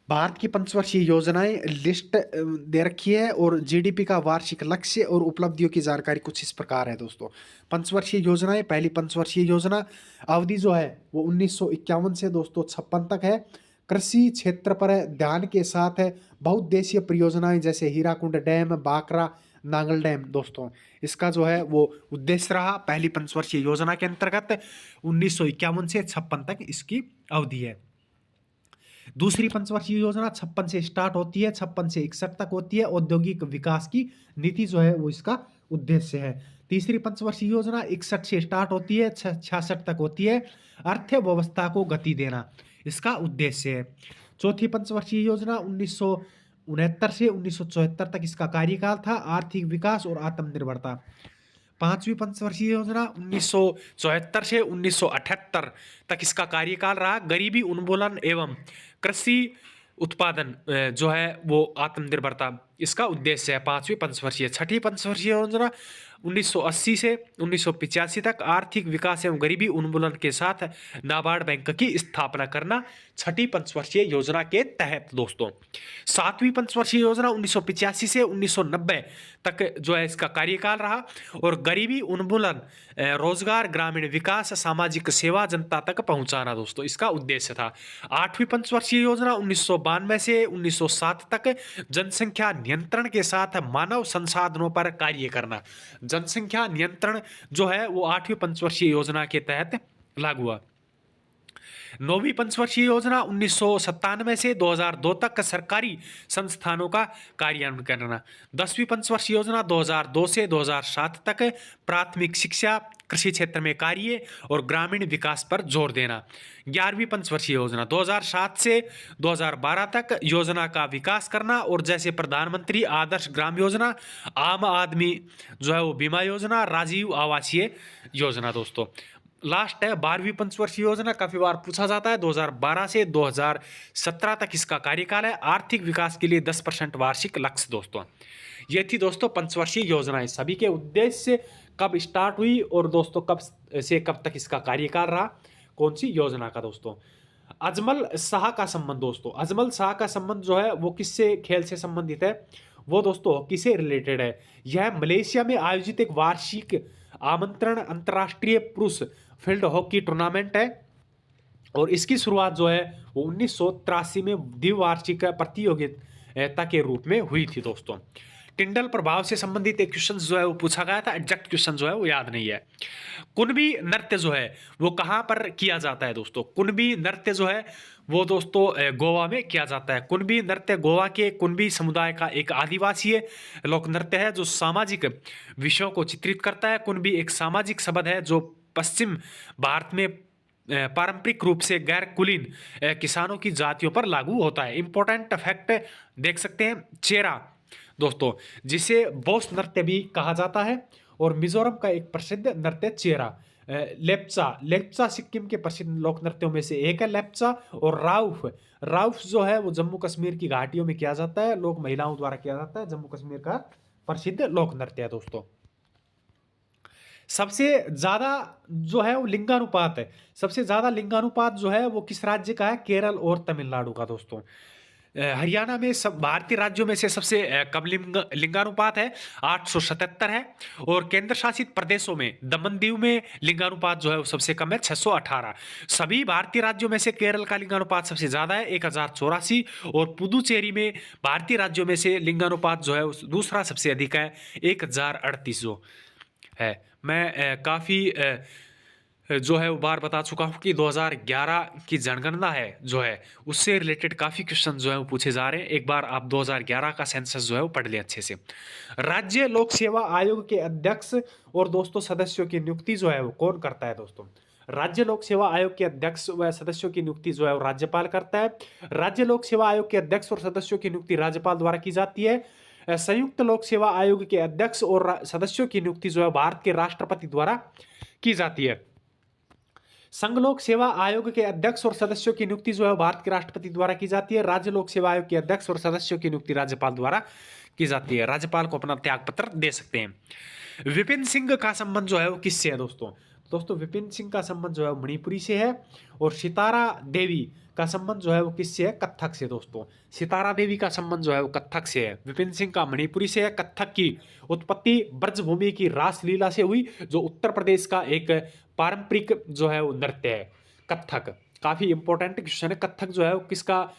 भारत की पंचवर्षीय योजनाएं लिस्ट दे रखी है, और जीडीपी का वार्षिक लक्ष्य और उपलब्धियों की जानकारी कुछ इस प्रकार है दोस्तों। पंचवर्षीय योजनाएं, पहली पंचवर्षीय योजना अवधि जो है वो 1951 से दोस्तों 56 तक है। कृषि क्षेत्र पर ध्यान के साथ है। बहुउद्देशीय परियोजनाएं जैसे Hirakud dam, baccarat Nangal dam दोस्तों, इसका जो है वो उद्देश्य रहा पहली पंचवर्षीय योजना के अंतर्गत। 1951 से 56 तक इसकी अवधि है। दूसरी पंचवर्षीय योजना 56 से स्टार्ट होती है, 56 से 61 तक होती है। औद्योगिक विकास की नीति जो है वो इसका उद्देश्य है। तीसरी पंचवर्षीय योजना 61 से स्टार्ट होती है, 66 तक होती है। अर्थव्यवस्था को गति देना इसका उद्देश्य है। चौथी पंचवर्षीय योजना 1969 से 1974 तक इसका कार्यकाल था। आर्थिक विकास और आत्मनिर्भरता। पांचवी पंचवर्षीय योजना 1974 से 1978 तक इसका कार्यकाल रहा। गरीबी उन्मूलन एवं कृषि उत्पादन जो है वो आत्मनिर्भरता इसका उद्देश्य है। पांचवी पंचवर्षीय। छठी पंचवर्षीय योजना 1980 से 1985 तक आर्थिक विकास एवं गरीबी उन्मूलन के साथ नाबार्ड बैंक की स्थापना करना छठी पंचवर्षीय योजना के तहत दोस्तों। सातवीं पंचवर्षीय योजना 1985 से 1990 तक जो है इसका कार्यकाल रहा, और गरीबी उन्मूलन, रोजगार, ग्रामीण विकास, सामाजिक सेवा जनता तक पहुंचाना दोस्तों इसका उद्देश्य था। आठवीं पंचवर्षीय योजना 1992 से 1907 तक जनसंख्या नियंत्रण के साथ मानव संसाधनों पर कार्य करना। जनसंख्या नियंत्रण जो है वो आठवीं पंचवर्षीय योजना के तहत लागू हुआ। नौवीं पंचवर्षीय योजना 1997 से 2002 तक सरकारी संस्थानों का कार्यान्वयन करना। 10वीं पंचवर्षीय योजना 2002 से 2007 तक प्राथमिक शिक्षा, कृषि क्षेत्र में कार्य और ग्रामीण विकास पर जोर देना। 11वीं पंचवर्षीय योजना 2007 से 2012 तक योजना का विकास करना, और जैसे प्रधानमंत्री आदर्श ग्राम योजना, आम आदमी जो है वो बीमा योजना, राजीव आवासीय योजना दोस्तों। लास्ट है 12वीं पंचवर्षीय योजना, काफी बार पूछा जाता है। 2012 से 2017 तक इसका कार्यकाल है। आर्थिक विकास के लिए 10% वार्षिक लक्ष्य दोस्तों। ये थी दोस्तों पंचवर्षीय योजनाएं। सभी के उद्देश्य कब स्टार्ट हुई और दोस्तों कब से कब तक इसका कार्यकाल रहा, कौन सी योजना का दोस्तों। अजमल शाह का संबंध दोस्तों, अजमल शाह का संबंध जो है वो किससे खेल से संबंधित है? वो दोस्तों हॉकी से रिलेटेड है। यह मलेशिया में आयोजित एक वार्षिक आमंत्रण अंतर्राष्ट्रीय पुरुष फील्ड हॉकी टूर्नामेंट है, और इसकी शुरुआत जो है वो 1983 में द्विवार्षिक प्रतियोगिता के रूप में हुई थी दोस्तों। टिंडल प्रभाव से संबंधित एक क्वेश्चन जो है वो पूछा गया था, एग्जैक्ट क्वेश्चन जो है वो याद नहीं है। कुणबी नृत्य जो है वो कहाँ पर किया जाता है दोस्तों? कुणबी नृत्य जो है वो दोस्तों गोवा में किया जाता है। कुणबी नृत्य गोवा के कुणबी समुदाय का एक आदिवासीय लोक नृत्य है जो सामाजिक विषयों को चित्रित करता है। कुणबी एक सामाजिक शब्द है जो पश्चिम भारत में पारंपरिक रूप से गैर कुलीन किसानों की जातियों पर लागू होता है। इंपॉर्टेंट फैक्ट देख सकते हैं, चेरा दोस्तों, जिसे बोस नृत्य भी कहा जाता है। और मिजोरम का एक प्रसिद्ध नृत्य चेरा, लेप्चा। लेप्चा सिक्किम के प्रसिद्ध लोक नृत्यों में से एक है लेप्चा। और राउफ, राउफ जो है वो जम्मू कश्मीर की घाटियों में किया जाता है, लोक महिलाओं द्वारा किया जाता है, जम्मू कश्मीर का प्रसिद्ध लोक नृत्य है दोस्तों। सबसे ज्यादा जो है वो लिंगानुपात है, सबसे ज्यादा लिंगानुपात जो है वो किस राज्य का है? केरल और तमिलनाडु का दोस्तों। हरियाणा में सब भारतीय राज्यों में से सबसे कम लिंगानुपात है, 877 है। और केंद्र शासित प्रदेशों में दमन दीव में लिंगानुपात जो है वो सबसे कम है, 618। सभी भारतीय राज्यों में से केरल का लिंगानुपात सबसे ज्यादा है, 1084। और पुदुचेरी में भारतीय राज्यों में से लिंगानुपात जो है वो दूसरा सबसे अधिक है, 1038 जो है। मैं काफ़ी जो है वो बार बता चुका हूँ कि 2011 की जनगणना है जो है उससे रिलेटेड काफ़ी क्वेश्चन जो है वो पूछे जा रहे हैं। एक बार आप 2011 का सेंसस जो है वो पढ़ लें अच्छे से। राज्य लोक सेवा आयोग के अध्यक्ष और दोस्तों सदस्यों की नियुक्ति जो है वो कौन करता है दोस्तों? राज्य लोक सेवा आयोग के अध्यक्ष व सदस्यों की नियुक्ति जो है वो राज्यपाल करता है। राज्य लोक सेवा आयोग के अध्यक्ष और सदस्यों की नियुक्ति राज्यपाल द्वारा की जाती है। संयुक्त लोक सेवा आयोग के अध्यक्ष और सदस्यों की नियुक्ति जो है भारत के राष्ट्रपति द्वारा की जाती है। संघ लोक सेवा आयोग के अध्यक्ष और सदस्यों की नियुक्ति जो है भारत के राष्ट्रपति द्वारा की जाती है। राज्य लोक सेवा आयोग के अध्यक्ष और सदस्यों की नियुक्ति राज्यपाल द्वारा की जाती है। राज्यपाल को अपना त्याग पत्र दे सकते हैं। विपिन सिंह का संबंध जो है वो किससे है दोस्तों? दोस्तों, विपिन सिंह का संबंध जो है वो मणिपुरी से है। और सितारा देवी का संबंध जो है वो किससे है? कत्थक से दोस्तों। सितारा देवी का संबंध जो है वो कत्थक से है। विपिन सिंह का मणिपुरी से है। कत्थक की उत्पत्ति ब्रजभूमि की रासलीला से हुई, जो उत्तर प्रदेश का एक पारंपरिक जो है वो नृत्य है कत्थक। काफी इंपॉर्टेंट क्वेश्चन है। कत्थक जो है वो किसका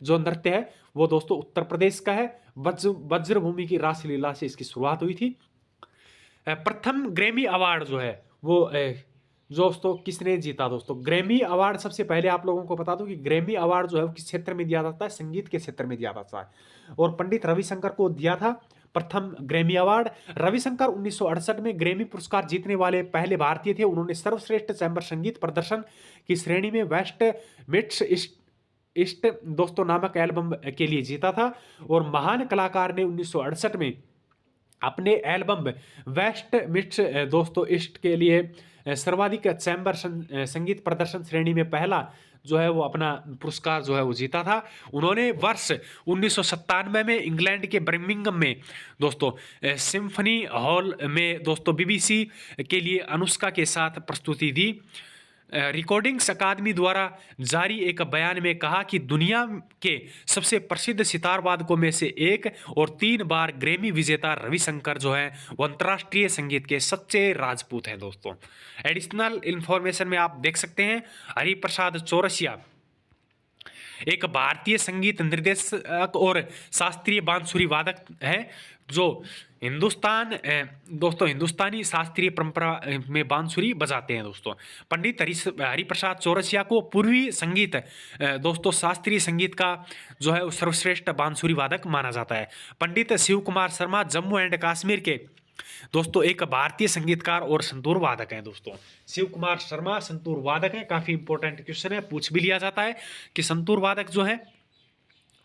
जो नृत्य है वो दोस्तों उत्तर प्रदेश का है। ब्रजभूमि की रासलीला से इसकी शुरुआत हुई थी। प्रथम ग्रैमी अवार्ड जो है वो दोस्तों किसने जीता? दोस्तों, ग्रैमी अवार्ड सबसे पहले आप लोगों को बता दूं कि ग्रैमी अवार्ड जो है वो किस क्षेत्र में दिया जाता है? संगीत के क्षेत्र में दिया जाता है। और पंडित रविशंकर को दिया था प्रथम ग्रैमी अवार्ड। रविशंकर 1968 में ग्रैमी पुरस्कार जीतने वाले पहले भारतीय थे। उन्होंने सर्वश्रेष्ठ चैम्बर संगीत प्रदर्शन की श्रेणी में वेस्ट मिट्स ईस्ट दोस्तों नामक एल्बम के लिए जीता था। और महान कलाकार ने 1968 में अपने एल्बम वेस्ट मिट्स दोस्तों ईस्ट के लिए सर्वाधिक चैम्बर संगीत प्रदर्शन श्रेणी में पहला जो है वो अपना पुरस्कार जो है वो जीता था। उन्होंने वर्ष 1997 में इंग्लैंड के बर्मिंघम में दोस्तों सिम्फनी हॉल में दोस्तों बीबीसी के लिए अनुष्का के साथ प्रस्तुति दी। रिकॉर्डिंग्स अकादमी द्वारा जारी एक बयान में कहा कि दुनिया के सबसे प्रसिद्ध सितार वादकों में से एक और 3 बार ग्रैमी विजेता रविशंकर जो है वो अंतर्राष्ट्रीय संगीत के सच्चे राजपूत हैं दोस्तों। एडिशनल इंफॉर्मेशन में आप देख सकते हैं हरिप्रसाद चौरसिया एक भारतीय संगीत निर्देशक और शास्त्रीय बांसुरी वादक है, जो हिंदुस्तानी शास्त्रीय परंपरा में बांसुरी बजाते हैं दोस्तों। पंडित हरिप्रसाद चौरसिया को पूर्वी संगीत दोस्तों शास्त्रीय संगीत का जो है सर्वश्रेष्ठ बांसुरी वादक माना जाता है। पंडित शिव कुमार शर्मा जम्मू एंड कश्मीर के दोस्तों एक भारतीय संगीतकार और संतूर वादक हैं दोस्तों। शिव कुमार शर्मा संतूर वादक हैं। काफी इंपॉर्टेंट क्वेश्चन है, पूछ भी लिया जाता है कि संतूर वादक जो है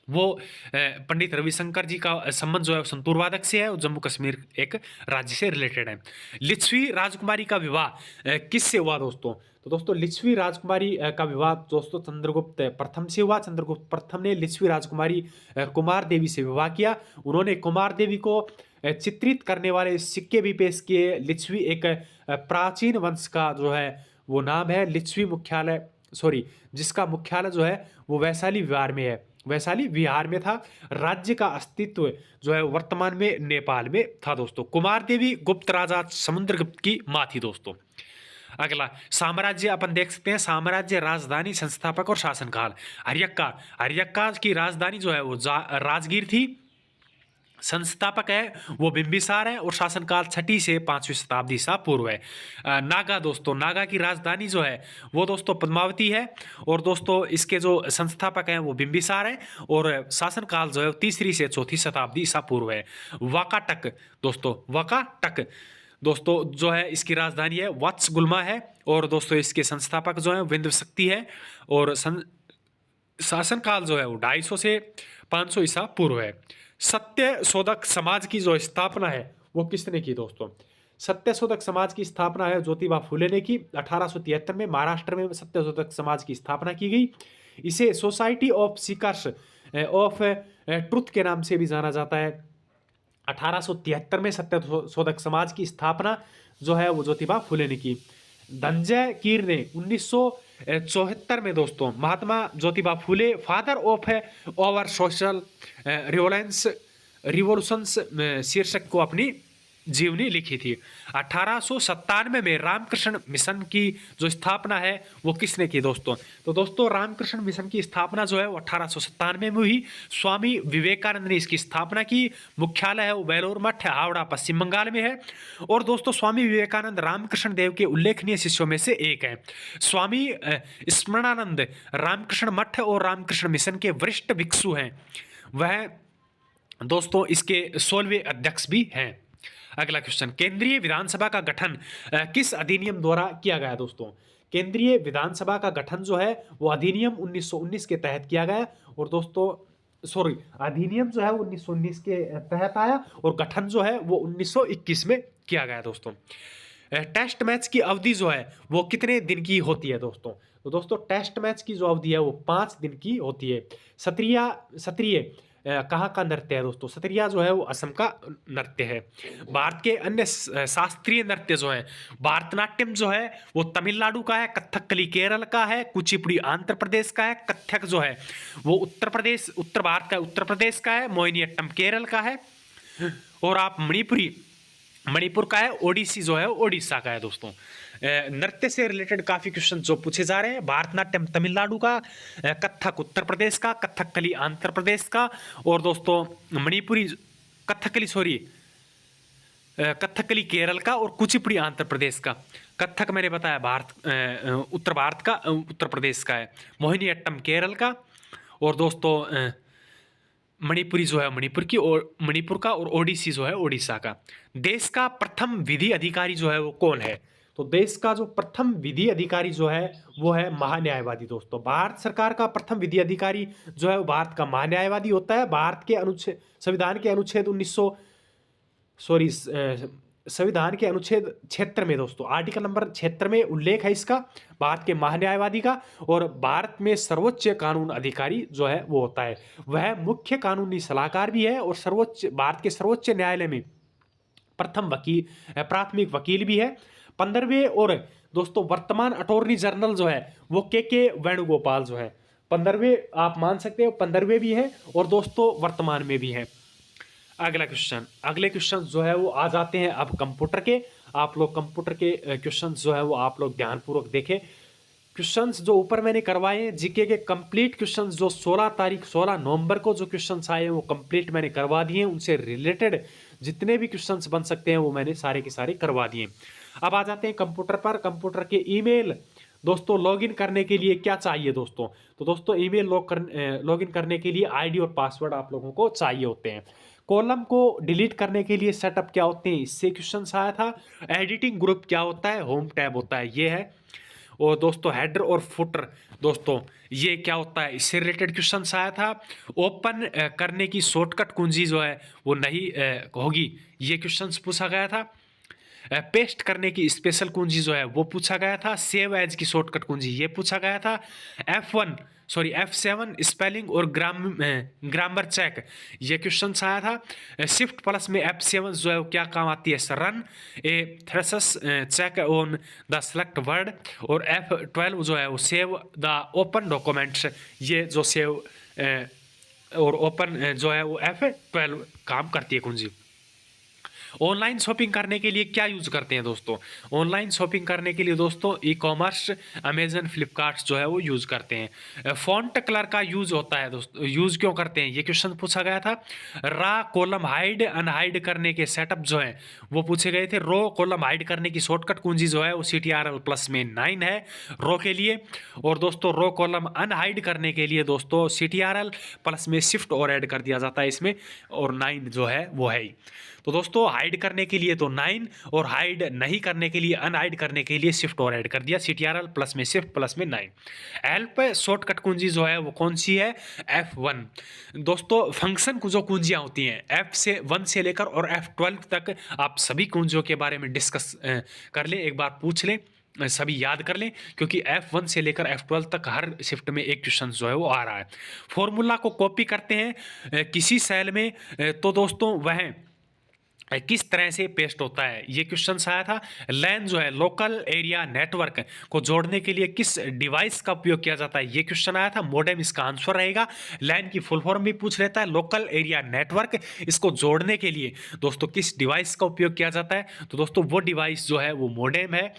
वो पंडित रविशंकर जी का संबंध जो है संतूर वादक से है और जम्मू कश्मीर एक राज्य से रिलेटेड है। लिच्छवी राजकुमारी का विवाह किससे हुआ दोस्तों? तो दोस्तों लिच्छवी राजकुमारी का विवाह दोस्तों चंद्रगुप्त प्रथम से हुआ। चंद्रगुप्त प्रथम ने लिच्छवी राजकुमारी कुमार देवी से विवाह किया। उन्होंने कुमार देवी को चित्रित करने वाले सिक्के भी पेश किए। लिच्छवी एक प्राचीन वंश का जो है वो नाम है। लिच्छवी जिसका मुख्यालय जो है वो वैशाली विहार में है, वैशाली विहार में था। राज्य का अस्तित्व जो है वर्तमान में नेपाल में था दोस्तों। कुमार देवी गुप्त राजा समुद्रगुप्त की मां थी दोस्तों। अगला साम्राज्य अपन देख सकते हैं, साम्राज्य राजधानी संस्थापक और शासनकाल। हरियक्का की राजधानी जो है वो राजगीर थी। संस्थापक है वो बिंबिसार है और शासनकाल 6वीं से 5वीं शताब्दी ईसा पूर्व है। नागा दोस्तों, नागा की राजधानी जो है वो दोस्तों पद्मावती है और दोस्तों इसके जो संस्थापक हैं वो बिंबिसार हैं और शासनकाल जो है 3री से 4थी शताब्दी ईसा पूर्व है। वाकाटक दोस्तों जो है इसकी राजधानी है वत्सगुल्मा है और दोस्तों इसके संस्थापक जो है विंध्य शक्ति है और शासनकाल जो है वो 250 से 500 ईसा पूर्व है। सत्य शोधक समाज की जो स्थापना है वो किसने की दोस्तों? सत्य शोधक समाज की स्थापना है ज्योतिबा फुले ने की। 1873 में महाराष्ट्र में सत्य शोधक समाज की स्थापना की गई। इसे society of seekers of truth के नाम से भी जाना जाता है। 1873 में सत्य शोधक समाज की स्थापना जो है वो ज्योतिबा फुले ने की। धनंजय कीर ने 1974 में दोस्तों Mahatma Jyotiba Phule father of over social revolutions शीर्षक को अपनी जीवनी लिखी थी। 1897 में रामकृष्ण मिशन की जो स्थापना है वो किसने की दोस्तों? तो दोस्तों रामकृष्ण मिशन की स्थापना जो है वो 1897 में हुई। स्वामी विवेकानंद ने इसकी स्थापना की। मुख्यालय है वो बेलूर मठ हावड़ा पश्चिम बंगाल में है। और दोस्तों स्वामी विवेकानंद रामकृष्ण देव के उल्लेखनीय शिष्यों में से एक है। स्वामी स्मरणानंद रामकृष्ण मठ और रामकृष्ण मिशन के वरिष्ठ भिक्षु हैं। वह दोस्तों इसके 16वें अध्यक्ष भी हैं। अगला क्वेश्चन, केंद्रीय विधानसभा का गठन किस अधिनियम द्वारा किया गया दोस्तों? केंद्रीय विधानसभा का गठन जो है वो अधिनियम 1919 के तहत किया गया। और दोस्तों अधिनियम जो है 1919 के तहत आया और गठन जो है वो 1921 में किया गया दोस्तों। टेस्ट मैच की अवधि जो है वो कितने दिन की होती है दोस्तों? तो दोस्तों टेस्ट मैच की जो अवधि है वो 5 दिन की होती है। सत्रिय कहाँ का नृत्य है दोस्तों? सत्रिया जो है वो असम का नृत्य है। भारत के अन्य शास्त्रीय नृत्य जो है भारतनाट्यम जो है वो तमिलनाडु का है, कथकली केरल का है, कुचिपुड़ी आंध्र प्रदेश का है, कथक जो है वो उत्तर भारत का उत्तर प्रदेश का है, मोहिनीअट्टम केरल का है और आप मणिपुर का है, ओडिसी जो है ओडिशा का है दोस्तों। नृत्य से रिलेटेड काफी क्वेश्चन जो पूछे जा रहे हैं। भारतनाट्यम तमिलनाडु का, कथक उत्तर प्रदेश का, कथकली आंध्र प्रदेश का और दोस्तों कथकली केरल का और कुचिपुड़ी आंध्र प्रदेश का। कथक मैंने बताया उत्तर भारत का उत्तर प्रदेश का है, मोहिनीअट्टम केरल का और दोस्तों मणिपुरी जो है मणिपुर का और ओडिसी जो है ओडिशा का। देश का प्रथम विधि अधिकारी जो है वो कौन है? तो देश का जो प्रथम विधि अधिकारी जो है वो है महान्यायवादी दोस्तों। भारत सरकार का प्रथम विधि अधिकारी जो है वो भारत का महान्यायवादी होता है। भारत के संविधान के अनुच्छेद 76 में दोस्तों आर्टिकल नंबर 76 में उल्लेख है इसका, भारत के महान्यायवादी का। और भारत में सर्वोच्च कानून अधिकारी जो है वो होता है, वह मुख्य कानूनी सलाहकार भी है और भारत के सर्वोच्च न्यायालय में प्राथमिक वकील भी है। 15वें और दोस्तों वर्तमान अटॉर्नी जनरल जो है वो के वेणुगोपाल जो है 15वें, आप मान सकते हो 15वें भी है और दोस्तों वर्तमान में भी है। अगले क्वेश्चन जो है वो आ जाते हैं अब कंप्यूटर के। आप लोग कंप्यूटर के क्वेश्चंस जो है वो आप लोग ध्यानपूर्वक देखें। क्वेश्चंस जो ऊपर मैंने करवाए हैं जीके के कंप्लीट क्वेश्चंस जो 16 नवंबर को जो क्वेश्चंस आए हैं वो कंप्लीट मैंने करवा दिए हैं। उनसे रिलेटेड जितने भी क्वेश्चंस बन सकते हैं वो मैंने सारे के सारे करवा दिए। अब आ जाते हैं कंप्यूटर पर। कंप्यूटर के ईमेल दोस्तों लॉगिन करने के लिए क्या चाहिए दोस्तों? तो दोस्तों ईमेल लॉगिन करने के लिए आईडी और पासवर्ड आप लोगों को चाहिए होते हैं। कॉलम को डिलीट करने के लिए सेटअप क्या होते हैं, इससे क्वेश्चन आया था। एडिटिंग ग्रुप क्या होता है, होम टैब होता है, ये है। और दोस्तों हेडर और फुटर दोस्तों ये क्या होता है, इससे रिलेटेड क्वेश्चन आया था। ओपन करने की शॉर्टकट कुंजी जो है वो नहीं होगी, ये क्वेश्चन पूछा गया था। पेस्ट करने की स्पेशल कुंजी जो है वो पूछा गया था। सेव एज की शॉर्टकट कुंजी ये पूछा गया था। F7 स्पेलिंग और ग्रामर चेक ये क्वेश्चन आया था। शिफ्ट प्लस में F7 जो है वो क्या काम आती है, run a thesaurus check on the select word. और F12 जो है वो सेव द ओपन डॉक्यूमेंट्स, ये जो सेव और ओपन जो है वो F12 काम करती है कुंजी। ऑनलाइन शॉपिंग करने के लिए क्या यूज करते हैं दोस्तों? ऑनलाइन शॉपिंग करने के लिए दोस्तों ई कॉमर्स अमेजन फ्लिपकार्ट जो है वो यूज करते हैं। फॉन्ट कलर का यूज होता है दोस्तों, यूज क्यों करते हैं ये क्वेश्चन पूछा गया था। रा कॉलम हाइड अनहाइड करने के सेटअप जो है वो पूछे गए थे। रो कॉलम हाइड करने की शॉर्टकट कुंजी जो है वो CTRL प्लस में 9 है रो के लिए। और दोस्तों रो कॉलम अनहाइड करने के लिए दोस्तों CTRL प्लस में शिफ्ट और ऐड कर दिया जाता है इसमें, और 9 जो है वो है ही। तो दोस्तों हाइड करने के लिए तो 9 और हाइड नहीं करने के लिए, अनहाइड करने के लिए शिफ्ट और ऐड कर दिया। CTRL प्लस में शिफ्ट प्लस में 9। हेल्प शॉर्टकट कुंजी जो है वो कौन सी है? F1। दोस्तों फंक्शन जो कुंजियां होती हैं F1 से लेकर और F12 तक, आप सभी कुंजियों के बारे में डिस्कस कर लें, एक बार पूछ लें, सभी याद कर लें, क्योंकि F1 से लेकर F12 तक हर शिफ्ट में एक क्वेश्चन जो है वो आ रहा है। फॉर्मूला को कॉपी करते हैं किसी सेल में, तो दोस्तों वह किस तरह से पेस्ट होता है, ये क्वेश्चन आया था। लैन जो है लोकल एरिया नेटवर्क को जोड़ने के लिए किस डिवाइस का उपयोग किया जाता है, ये क्वेश्चन आया था। मॉडेम इसका आंसर रहेगा। लैन की फुल फॉर्म भी पूछ लेता है, लोकल एरिया नेटवर्क, इसको जोड़ने के लिए दोस्तों किस डिवाइस का उपयोग किया जाता है, तो दोस्तों वो डिवाइस जो है वो मॉडेम है।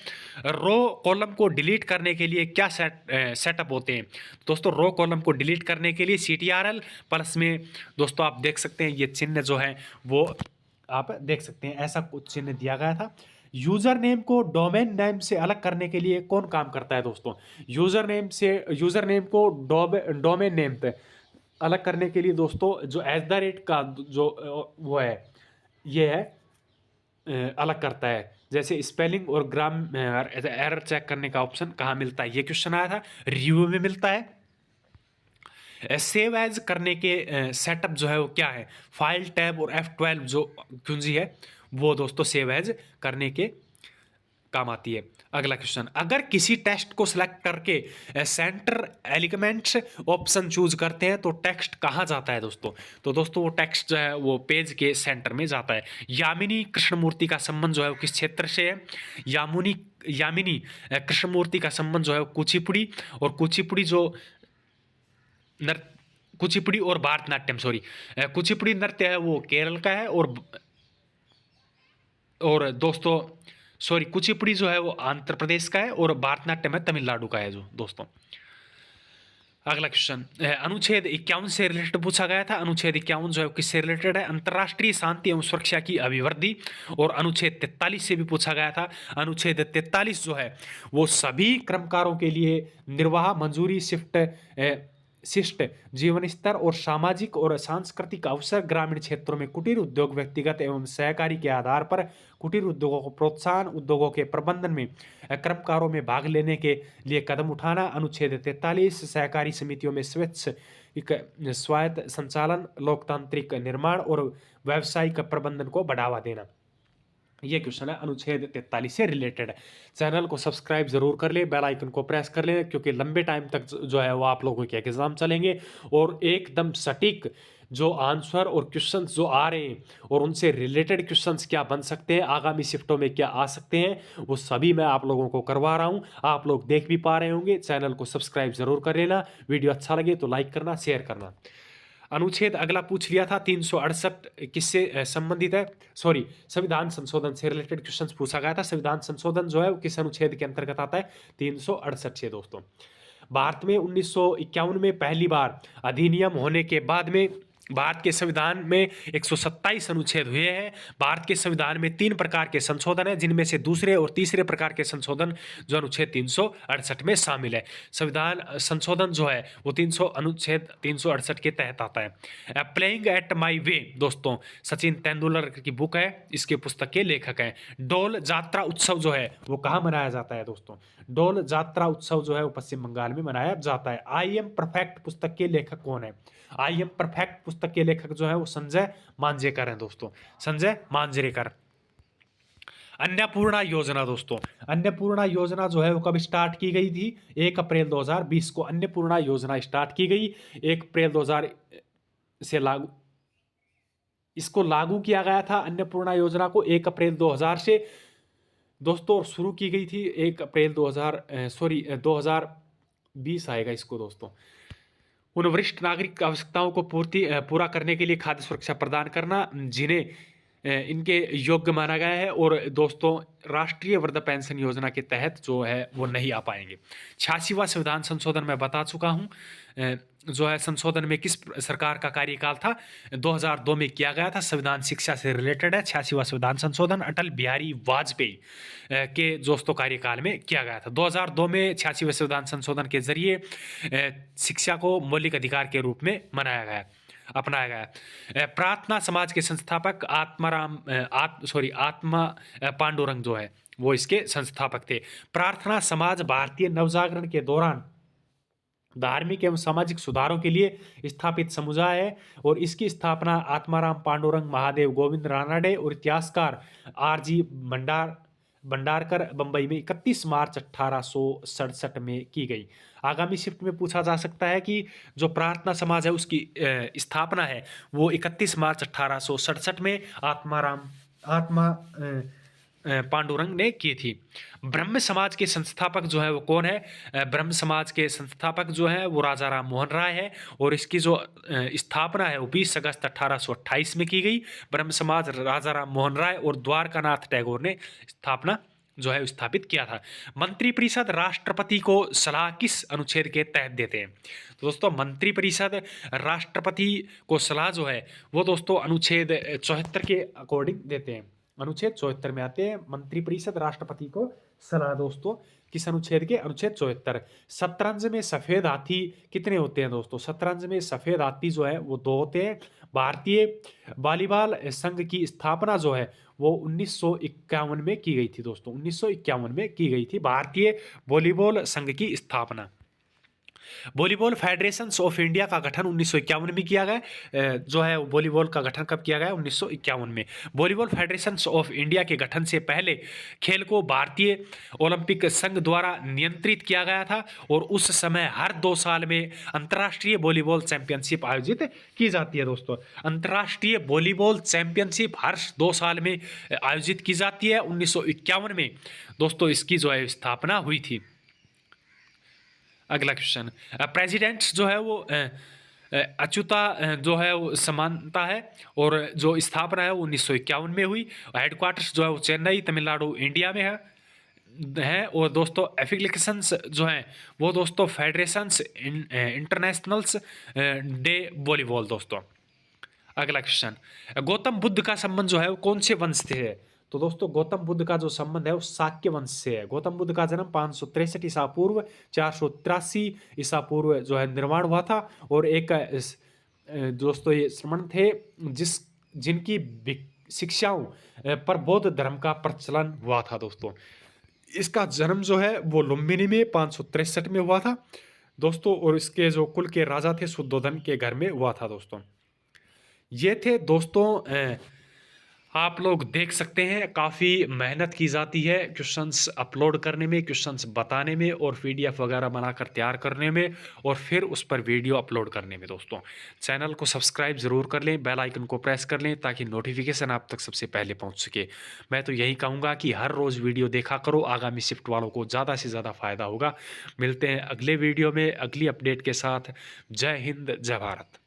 रो कॉलम को डिलीट करने के लिए क्या सेटअप होते हैं, दोस्तों रो कॉलम को डिलीट करने के लिए CTRL प्लस में, दोस्तों आप देख सकते हैं ये चिन्ह जो है वो आप देख सकते हैं, ऐसा कुछ चिन्ह दिया गया था। यूजर नेम को डोमेन नेम से अलग करने के लिए कौन काम करता है दोस्तों? यूजर नेम को डोमेन नेम पे अलग करने के लिए दोस्तों जो @ का जो वो है, ये है अलग करता है। जैसे स्पेलिंग और ग्रामर एरर चेक करने का ऑप्शन कहाँ मिलता है, ये क्वेश्चन आया था, रिव्यू में मिलता है। सेव एज करने के सेटअप जो है वो क्या है? फाइल टैब और F12 जो कुंजी है वो दोस्तों सेव एज करने के काम आती है। अगला क्वेश्चन, अगर किसी टेक्स्ट को सिलेक्ट करके सेंटर एलिमेंट्स ऑप्शन चूज करते हैं तो टेक्स्ट कहाँ जाता है दोस्तों? तो दोस्तों वो टेक्स्ट जो है वो पेज के सेंटर में जाता है। यामिनी कृष्णमूर्ति का संबंध जो है वो किस क्षेत्र से है? यामिनी कृष्णमूर्ति का संबंध जो है वो कुचिपुड़ी, और कुचिपुड़ी जो कुचिपुड़ी और भारतनाट्यम, कुचिपुड़ी नृत्य है वो केरल का है, और दोस्तों कुचिपुड़ी जो है वो आंध्र प्रदेश का है, और भारतनाट्यम है तमिलनाडु का है जो दोस्तों। अगला क्वेश्चन, अनुच्छेद 51 से रिलेटेड पूछा गया था। अनुच्छेद 51 जो है किससे रिलेटेड है? अंतर्राष्ट्रीय शांति एवं सुरक्षा की अभिवृद्धि। और अनुच्छेद 43 से भी पूछा गया था। अनुच्छेद 43 जो है वो सभी कर्मकारों के लिए निर्वाह मंजूरी, शिष्ट जीवन स्तर और सामाजिक और सांस्कृतिक अवसर, ग्रामीण क्षेत्रों में कुटीर उद्योग, व्यक्तिगत एवं सहकारी के आधार पर कुटीर उद्योगों को प्रोत्साहन, उद्योगों के प्रबंधन में कर्मकारों में भाग लेने के लिए कदम उठाना। अनुच्छेद 43 सहकारी समितियों में स्वायत्त संचालन, लोकतांत्रिक निर्माण और व्यावसायिक प्रबंधन को बढ़ावा देना। ये क्वेश्चन है अनुच्छेद 43 से रिलेटेड। चैनल को सब्सक्राइब जरूर कर ले, बेल आइकन को प्रेस कर ले, क्योंकि लंबे टाइम तक जो है वो आप लोगों के एग्जाम चलेंगे, और एकदम सटीक जो आंसर और क्वेश्चंस जो आ रहे हैं और उनसे रिलेटेड क्वेश्चंस क्या बन सकते हैं, आगामी शिफ्टों में क्या आ सकते हैं, वो सभी मैं आप लोगों को करवा रहा हूं। आप लोग देख भी पा रहे होंगे। चैनल को सब्सक्राइब जरूर कर लेना, वीडियो अच्छा लगे तो लाइक करना, शेयर करना। अनुच्छेद अगला पूछ लिया था 368 किससे संबंधित है? संविधान संशोधन से रिलेटेड क्वेश्चंस पूछा गया था। संविधान संशोधन जो है वो किस अनुच्छेद के अंतर्गत आता है? 368 से दोस्तों। भारत में 1951 में पहली बार अधिनियम होने के बाद में भारत के संविधान में 127 अनुच्छेद हुए हैं। भारत के संविधान में 3 प्रकार के संशोधन है, जिनमें से दूसरे और तीसरे प्रकार के संशोधन जो अनुच्छेद 368 में शामिल है। संविधान संशोधन जो है वो अनुच्छेद 368 के तहत आता है। प्लेइंग एट माई वे दोस्तों सचिन तेंदुलकर की बुक है, इसके पुस्तक के लेखक हैं। डोल जात्रा उत्सव जो है वो कहाँ मनाया जाता है दोस्तों? डोल जात्रा उत्सव जो है वो पश्चिम बंगाल में मनाया जाता है। आई एम परफेक्ट पुस्तक के लेखक कौन है? आई एम परफेक्ट पुस्तक के लेखक जो है वो संजय मांजरेकर हैं दोस्तों, संजय मांजरेकर। अन्नपूर्णा योजना दोस्तों, अन्नपूर्णा योजना जो है वो कब स्टार्ट की गई थी? 1 अप्रैल 2020 को अन्नपूर्णा योजना स्टार्ट की गई। 1 अप्रैल 2000 से इसको लागू किया गया था अन्नपूर्णा योजना को 1 अप्रैल 2000 से दोस्तों, शुरू की गई थी 1 अप्रैल 2020 आएगा इसको दोस्तों। उन वरिष्ठ नागरिक आवश्यकताओं को पूरा करने के लिए खाद्य सुरक्षा प्रदान करना जिन्हें इनके योग्य माना गया है। और दोस्तों राष्ट्रीय वृद्ध पेंशन योजना के तहत जो है वो नहीं आ पाएंगे। 86वां संविधान संशोधन मैं बता चुका हूँ, जो है संशोधन में किस सरकार का कार्यकाल था? 2002 में किया गया था। संविधान शिक्षा से रिलेटेड है। 86वां संविधान संशोधन अटल बिहारी वाजपेयी के दोस्तों कार्यकाल में किया गया था। 2002 में 86वें संविधान संशोधन के जरिए शिक्षा को मौलिक अधिकार के रूप में मनाया गया। अपनाया गया। प्रार्थना समाज के संस्थापक आत्मा पांडुरंग जो है वो इसके संस्थापक थे। प्रार्थना समाज भारतीय नवजागरण के दौरान धार्मिक एवं सामाजिक सुधारों के लिए स्थापित समुदाय है और इसकी स्थापना आत्माराम पांडुरंग महादेव गोविंद रानडे और इतिहासकार आरजी भंडारकर बंबई में 31 मार्च 1867 में की गई। आगामी शिफ्ट में पूछा जा सकता है कि जो प्रार्थना समाज है उसकी स्थापना है वो 31 मार्च 1867 में आत्मा पांडुरंग ने की थी। ब्रह्म समाज के संस्थापक जो है वो कौन है? ब्रह्म समाज के संस्थापक जो है वो राजा राम मोहन राय है और इसकी जो स्थापना है वो 20 अगस्त 1828 में की गई। ब्रह्म समाज राजा राम मोहन राय और द्वारकानाथ टैगोर ने स्थापना जो है स्थापित किया था। मंत्रिपरिषद राष्ट्रपति को सलाह किस अनुच्छेद के तहत देते हैं? तो दोस्तों मंत्रिपरिषद राष्ट्रपति को सलाह जो है वो दोस्तों अनुच्छेद 74 के अकॉर्डिंग देते हैं। अनुच्छेद 74 में आते हैं मंत्रिपरिषद राष्ट्रपति को सलाह दोस्तों, किस अनुच्छेद के? अनुच्छेद 74। शतरंज में सफेद हाथी कितने होते हैं दोस्तों? शतरंज में सफेद हाथी जो है वो 2 होते हैं। भारतीय वॉलीबॉल संघ की स्थापना जो है वो 1951 में की गई थी दोस्तों। 1951 में की गई थी भारतीय वॉलीबॉल संघ की स्थापना। वॉलीबॉल फेडरेशन ऑफ इंडिया का गठन 1951 में किया गया। जो है वॉलीबॉल का गठन कब किया गया? 1951 में। वॉलीबॉल फेडरेशन ऑफ इंडिया के गठन से पहले खेल को भारतीय ओलंपिक संघ द्वारा नियंत्रित किया गया था और उस समय हर 2 साल में अंतर्राष्ट्रीय वॉलीबॉल चैंपियनशिप आयोजित की जाती है दोस्तों। अंतर्राष्ट्रीय वॉलीबॉल चैंपियनशिप हर 2 साल में आयोजित की जाती है। 1951 में दोस्तों इसकी जो है स्थापना हुई थी। अगला क्वेश्चन, प्रेसिडेंट जो है वो अच्युता जो है वो समानता है और जो स्थापना है वो 1951 में हुई। हेडक्वार्टर्स जो है वो चेन्नई तमिलनाडु इंडिया में है और दोस्तों एप्लीकेशंस जो हैं वो दोस्तों फेडरेशंस इंटरनेशनल्स डे वॉलीबॉल दोस्तों। अगला क्वेश्चन, गौतम बुद्ध का संबंध जो है वो कौन से वंश से है? तो दोस्तों गौतम बुद्ध का जो संबंध है वो शाक्य वंश से है। गौतम बुद्ध का जन्म 563 ईसा पूर्व 483 ईसा पूर्व जो है निर्माण हुआ था और एक दोस्तों ये श्रमण थे जिनकी शिक्षाओं पर बौद्ध धर्म का प्रचलन हुआ था दोस्तों। इसका जन्म जो है वो लुम्बिनी में 563 में हुआ था दोस्तों और इसके जो कुल के राजा थे शुद्धोधन के घर में हुआ था दोस्तों। ये थे दोस्तों, आप लोग देख सकते हैं काफ़ी मेहनत की जाती है क्वेश्चंस अपलोड करने में, क्वेश्चंस बताने में और पीडीएफ वगैरह बनाकर तैयार करने में और फिर उस पर वीडियो अपलोड करने में दोस्तों। चैनल को सब्सक्राइब ज़रूर कर लें, बेल आइकन को प्रेस कर लें ताकि नोटिफिकेशन आप तक सबसे पहले पहुंच सके। मैं तो यही कहूँगा कि हर रोज़ वीडियो देखा करो, आगामी शिफ्ट वालों को ज़्यादा से ज़्यादा फ़ायदा होगा। मिलते हैं अगले वीडियो में अगली अपडेट के साथ। जय हिंद, जय भारत।